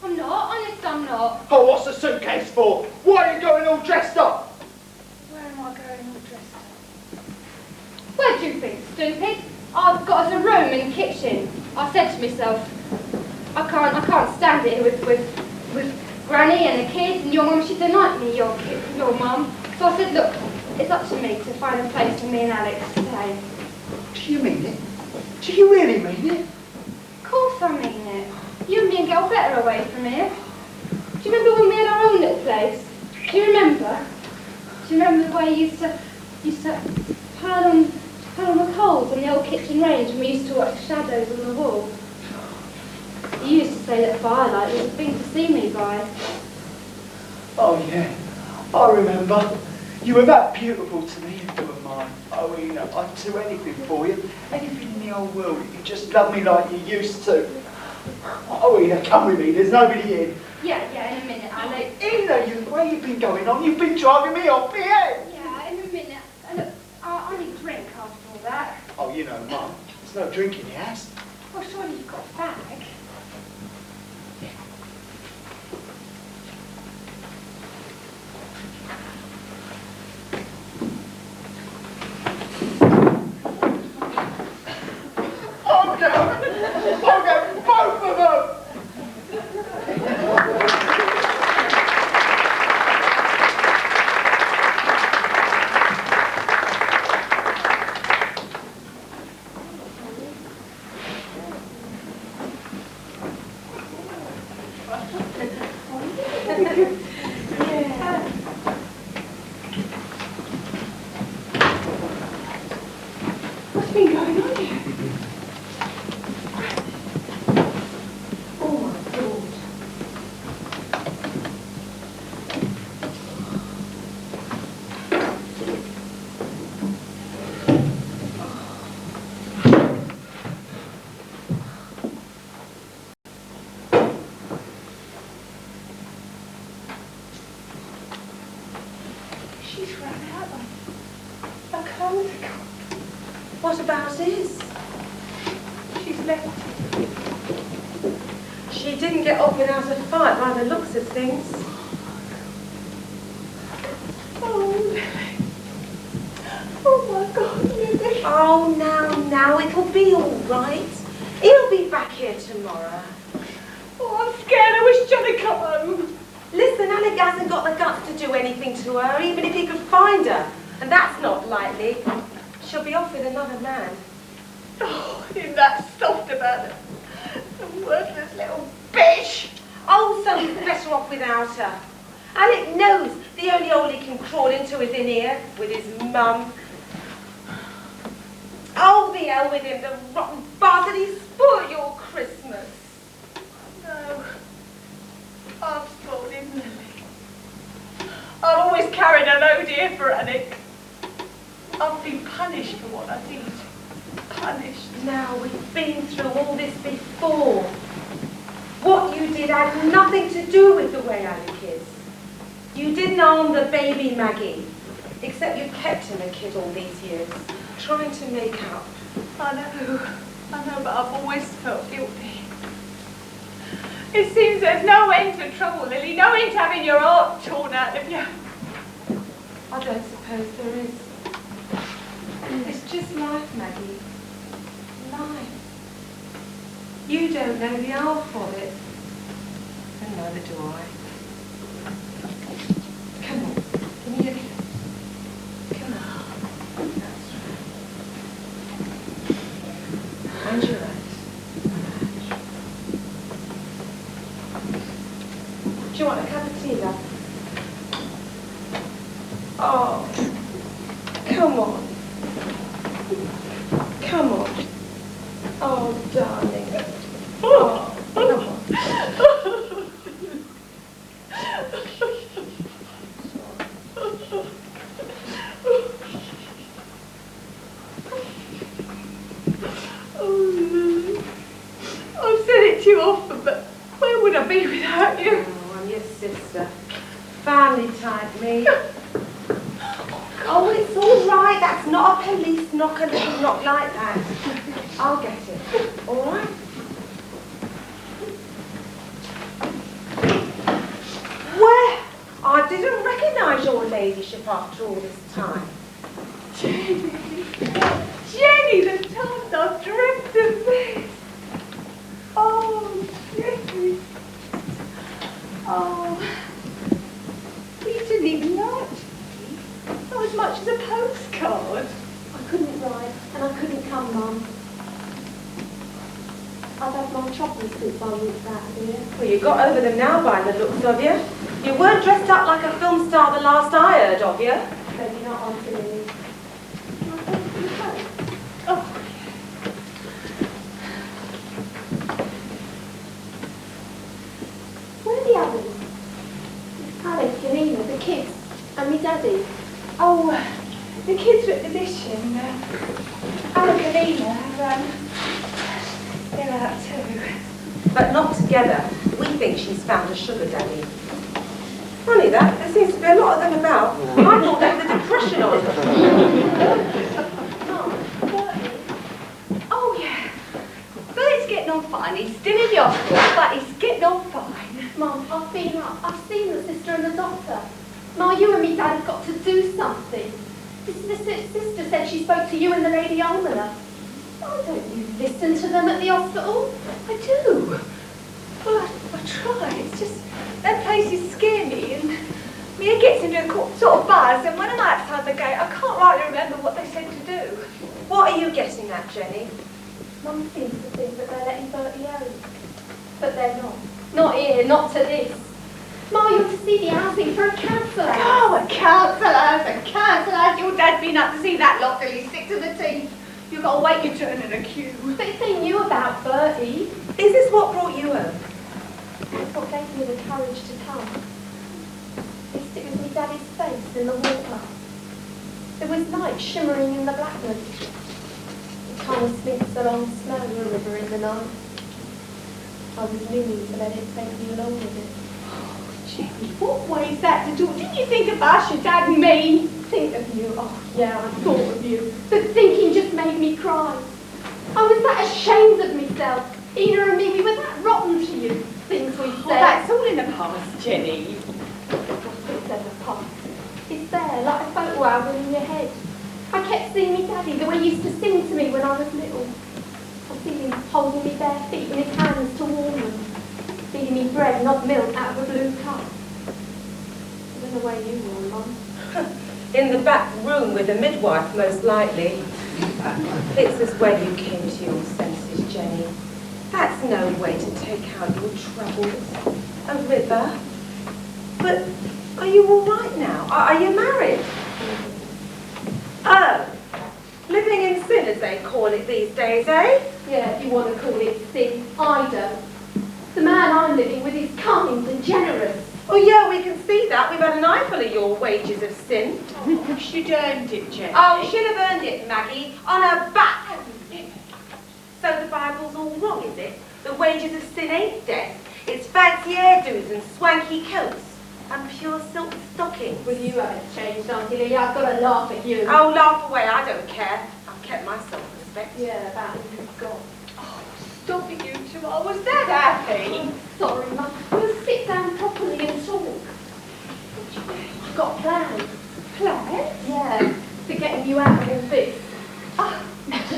I'm not. Honest, I'm not. Oh, what's the suitcase for? Why are you going all dressed up? Where am I going all dressed up? Where do you think, stupid? I've got us a room in the kitchen. I said to myself, I can't stand it with Granny and the kids and your mum. She didn't like me, your mum. So I said, look, it's up to me to find a place for me and Alex to stay. Do you mean it? Do you really mean it? Of course I mean it. You and me and get better away from here. Do you remember when we had our own little place? Do you remember? Do you remember the way you used to pile on the coals on the old kitchen range and we used to watch the shadows on the wall? You used to say that firelight was a thing to see me by. Oh yeah, I remember. You were that beautiful to me and you were time. Oh, you know, I'd do anything for you. Anything in the whole world if you just love me like you used to. Oh, Ina, come with me. There's nobody in. Yeah, in a minute, Alec. Ina, where you been going on? You've been driving me off my head. Yeah, in a minute. Look, I need a drink after all that. Oh, you know, Mum, there's no drink in the house. Well, surely you've got a bag. Oh, no, both of them. What's been going on here? Oh my God. She's run out like clothes ago. What about Liz? She's left. She didn't get off without a fight by the looks of things. Oh, Lily. Oh my God, Lily. Oh, now, it'll be all right. He'll be back here tomorrow. Oh, I'm scared. I wish John'd come home. Listen, Alec hasn't got the guts to do anything to her, even if he could find her. And that's not likely. She'll be off with another man. Oh, isn't that soft about it? The worthless little bitch. Oh, so he's better off without her. Alec knows the only hole he can crawl into is in here, with his mum. Oh, the hell with him, the rotten bastard, he spoiled your Christmas. No. I've spoiled him, Lily. I've always carried a load here for Alec. I've been punished for what I did. Punished. Now, we've been through all this before. What you did had nothing to do with the way Alec is. You didn't harm the baby Maggie, except you kept him a kid all these years, trying to make up. I know, but I've always felt guilty. It seems there's no end to trouble, Lily, no end to having your heart torn out of you. I don't suppose there is. It's just life, Maggie. Life. You don't know the half of it. And neither do I. Come on, give me your hand. Come on. That's right. And your eyes. Do you want a cup of tea, love? Oh, come on. Come on. Oh, darling. Oh, come on. Oh, Lily. I've said it to you often, but where would I be without you? Oh, I'm your sister. Family type, me. Oh, it's all right. That's not a police knock, a little knock like that. I'll get it. All right? Well, I didn't recognise your ladyship after all this time. Jenny, the times I've dreamt of this. Oh, Jenny. Oh, you didn't even like me. Not as much as a postcard. I couldn't ride and I couldn't come, Mum. I've had my troubles since I moved out of here. Well, you got over them now by the looks of you. You weren't dressed up like a film star the last I heard of you. Maybe not on Lily. Oh, Where are the others? Alec and Ina, the kids, and me daddy. oh, the kids were at the dish and Alec and Ina they're out too. But not together. We think she's found a sugar daddy. Funny that, there seems to be a lot of them about. I thought they had a depression on them. Oh, yeah. Bert's getting on fine. He's still in the hospital, but he's getting on fine. Mum, I've been up. I've seen the sister and the doctor. Ma, you and me dad have got to do something. The sister said she spoke to you and the Lady Almoner. Why don't you listen to them at the hospital? I do. Well, I try. It's just, that places scare me, and Mia gets into a sort of buzz, and when I'm outside the gate, I can't rightly remember what they said to do. What are you getting at, Jenny? Mum seems to think that they're letting Bertie out. But they're not. Not here, not to this. Ma, you're to see the housing for a counsellor. Oh, a counsellor. Your dad's been up to see that lot till he's sick to the teeth. You've got to wait your turn in a queue. But if they knew about Bertie, Is this what brought you home? that's what gave me the courage to come. At least it was my daddy's face in the water. There was light shimmering in the blackness. It kind of slinks along slow, a river in the night. I was meaning to let it take me along with it. Jenny, what way's that to do? Didn't you think about your dad and me? Think of you, oh yeah, I thought of you. But thinking just made me cry. I was that ashamed of myself. Ina and me, we were that rotten to you. Things we said. Oh, that's all in the past, Jenny. It's ever past. It's there, like a photo album in your head. I kept seeing me daddy the way he used to sing to me when I was little. I see him holding me bare feet in his hands to warm them. Feeding me bread, not milk, out of a blue cup. I don't know where you were, Mum. In the back room with the midwife, most likely. It's this way you came to your senses, Jenny. That's no way to take out your troubles. A river. But are you all right now? Are you married? Oh, living in sin, as they call it these days, eh? Yeah, if you want to call it sin, I don't. The man I'm living with is kind and generous. Oh yeah, we can see that. We've had an eyeful of your wages of sin. Oh, she'd earned it, Jenny. Oh, she'd have earned it, Maggie, on her back. So the Bible's all wrong, is it? The wages of sin ain't death. It's fancy hairdos and swanky coats and pure silk stockings. Well, you haven't changed, Auntie Lily. I've got to laugh at you. Oh, laugh away. I don't care. I've kept my self-respect. Yeah, that you've got. Stop it, you two. I was that happy. Sorry, Mum. We'll sit down properly and talk. I've got plans. Plans? Yeah, for getting you out of all this.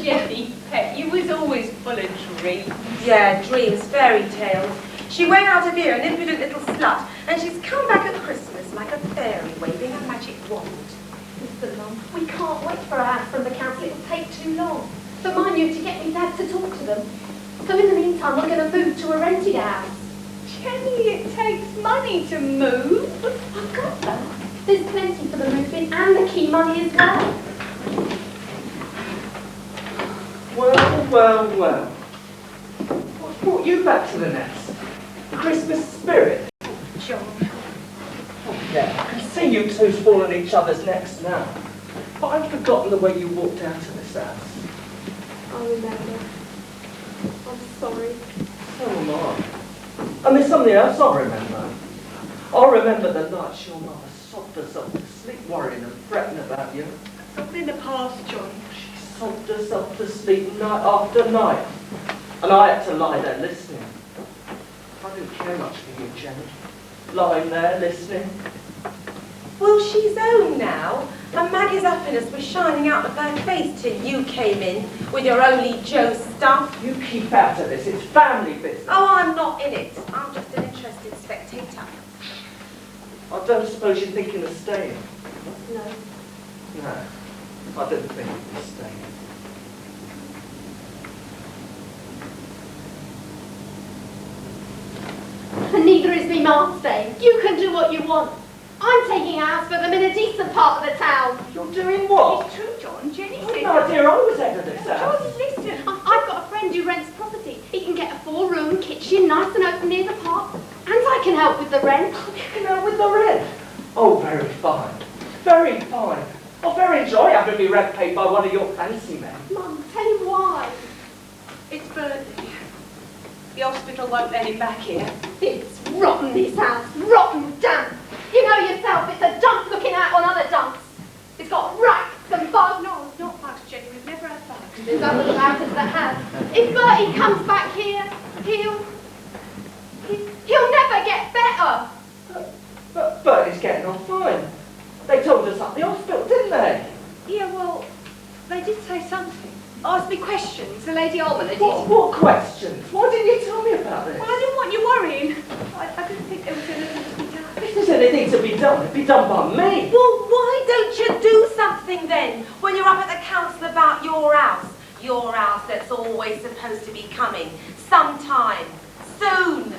Jenny, pet, you was always full of dreams. Yeah, dreams, fairy tales. She went out of here, an impudent little slut, and she's come back at Christmas like a fairy waving a magic wand. Listen, Mum, we can't wait for our house from the council. It'll take too long. But mind you, to get me Dad to talk to them. So in the meantime, we're going to move to a rented house. Jenny, it takes money to move. I've got that. There's plenty for the moving and the key money as well. Well. What brought you back to the nest? The Christmas spirit? John. Oh, yeah, I can see you two's falling each other's necks now. But I've forgotten the way you walked out of this house. I remember. I'm sorry. So am I. And there's something else I remember. I remember the nights your mother sobbed herself to sleep worrying and fretting about you. It's all in the past, John. She sobbed herself to sleep night after night. And I had to lie there listening. I didn't care much for you, Jenny. Lying there listening. Well, she's home now, and Maggie's happiness was shining out of her face till you came in with your Only Joe stuff. You keep out of this, it's family business. Oh, I'm not in it. I'm just an interested spectator. I don't suppose you're thinking of staying? No. No, I didn't think you were staying. And neither is me Mum staying. You can do what you want. I'm taking a house for them in a decent part of the town. You're doing what? It's true, John. Jenny I said had no idea I was out of this house. John, listen. I've got a friend who rents property. He can get a 4-room kitchen, nice and open near the park. And I can help with the rent. You can help with the rent. Oh, very fine. Very fine. I very enjoy having having me rent paid by one of your fancy men. Mum, tell him why. It's Bertie. The hospital won't let him back here. It's rotten, this house. Rotten damp. You know yourself, it's a dump looking out on other dumps. It's got rats and bugs. No, not bugs, Jenny. We've never had bugs. There's other little houses that have. If Bertie comes back here, he'll never get better. But Bertie's getting on fine. They told us at the hospital, didn't they? Yeah, well, they did say something. Asked me questions, the Lady Almond did. What questions? Why didn't you tell me about this? Well, I didn't want you worrying. I didn't think there was anything to be done. If there's anything to be done, it'd be done by me. Well, why don't you do something then when you're up at the council about your house? Your house that's always supposed to be coming. Sometime. Soon.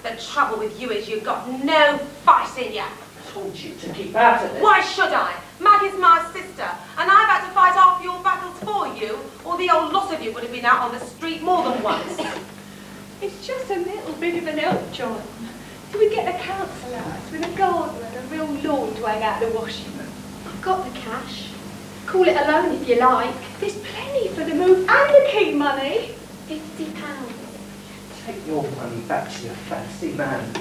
The trouble with you is you've got no fight in you. I told you to keep out of it. Why should I? Maggie's my sister, and I've had to fight half your battles for you, or the old lot of you would have been out on the street more than once. It's just a little bit of an help, John. Do we get a council house with a garden and a real lawn to hang out the washing? I've got the cash. Call it a loan if you like. There's plenty for the move and the key money. £50. Take your money back to your fancy man.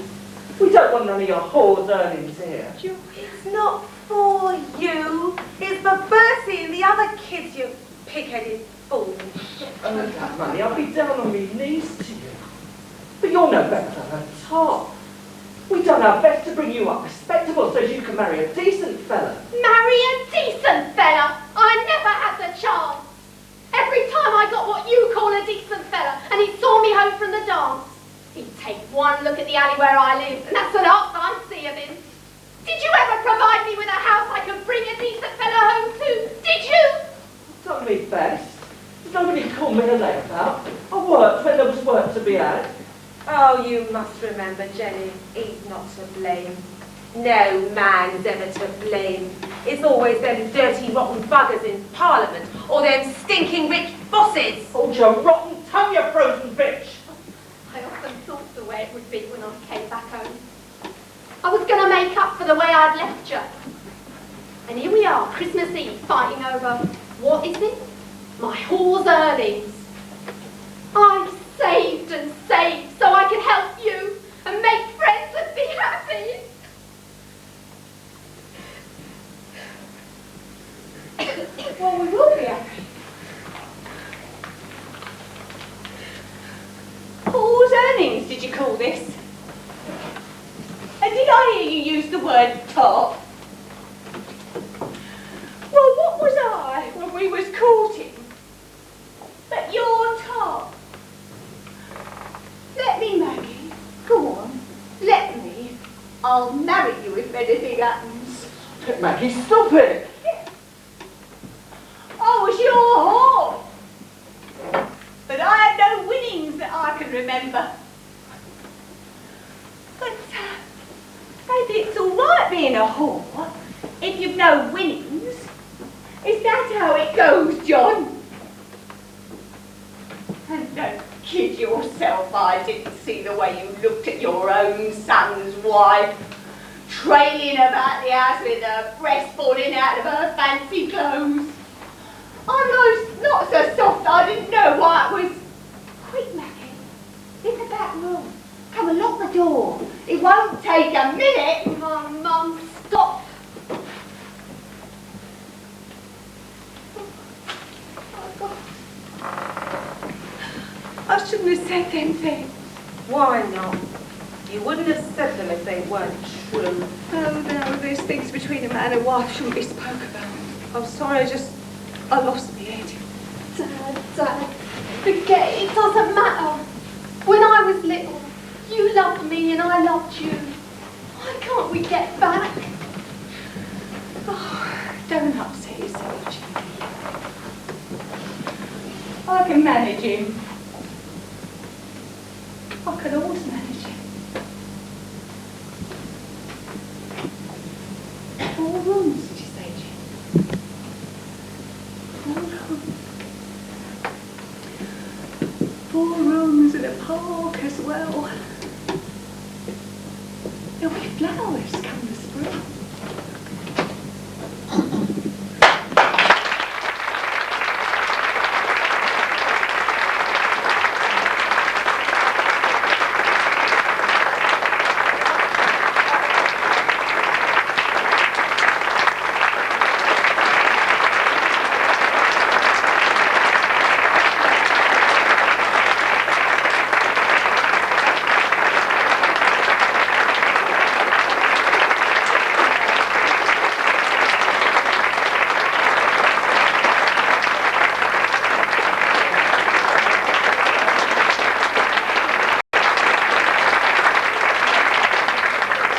We don't want none of your whore's earnings here. It's not for you. It's for Bertie and the other kids, you pig-headed fool. Earn that money, I'll be down on my knees to you. But you're no better than a top. We've done our best to bring you up respectable so you can marry a decent fella. Marry a decent fella? I never had the chance. Every time I got what you call a decent fella, and he saw me home from the dance, he'd take one look at the alley where I lived, and that's the last I'd see of him. Did you ever provide me with a house I could bring a decent fella home to? Did you? I've done my best. There's nobody called me a layabout. I worked when there was work to be had. Oh, you must remember, Jenny, he's not to blame. No man's ever to blame. It's always them dirty, rotten buggers in Parliament, or them stinking rich bosses. Hold your rotten tongue, you frozen bitch! I often thought the way it would be when I came back home. I was going to make up for the way I'd left you. And here we are, Christmas Eve, fighting over, what is it? My whore's earnings. I've saved and saved so I could help you and make friends and be happy. Well, we will be happy. Whose earnings did you call this? And did I hear you use the word top? Well, what was I when we was courting? But you're top. Let me, Maggie. Go on. Let me. I'll marry you if anything happens. Maggie, stop it! I was your whore. But I had no winnings that I can remember. But maybe it's all right being a whore if you've no winnings. Is that how it goes, John? And don't kid yourself, I didn't see the way you looked at your own son's wife, trailing about the house with her breast falling out of her fancy clothes. I'm not so soft I didn't know why it was. Quick, Maggie, in the back room. Come and lock the door. It won't take a minute. Oh, Mum, stop. I shouldn't have said them things. Why not? You wouldn't have said them if they weren't true. Oh no, there's things between a man and wife shouldn't be spoke about. I'm sorry, I lost my head. Dad, forget it. It doesn't matter. When I was little, you loved me and I loved you. Why can't we get back? Oh, don't upset yourself, Jimmy. I can manage him. I can always manage him. 4 rooms, did you say, Jim? 4 rooms. 4 rooms and a park as well. There'll be flowers come the spring.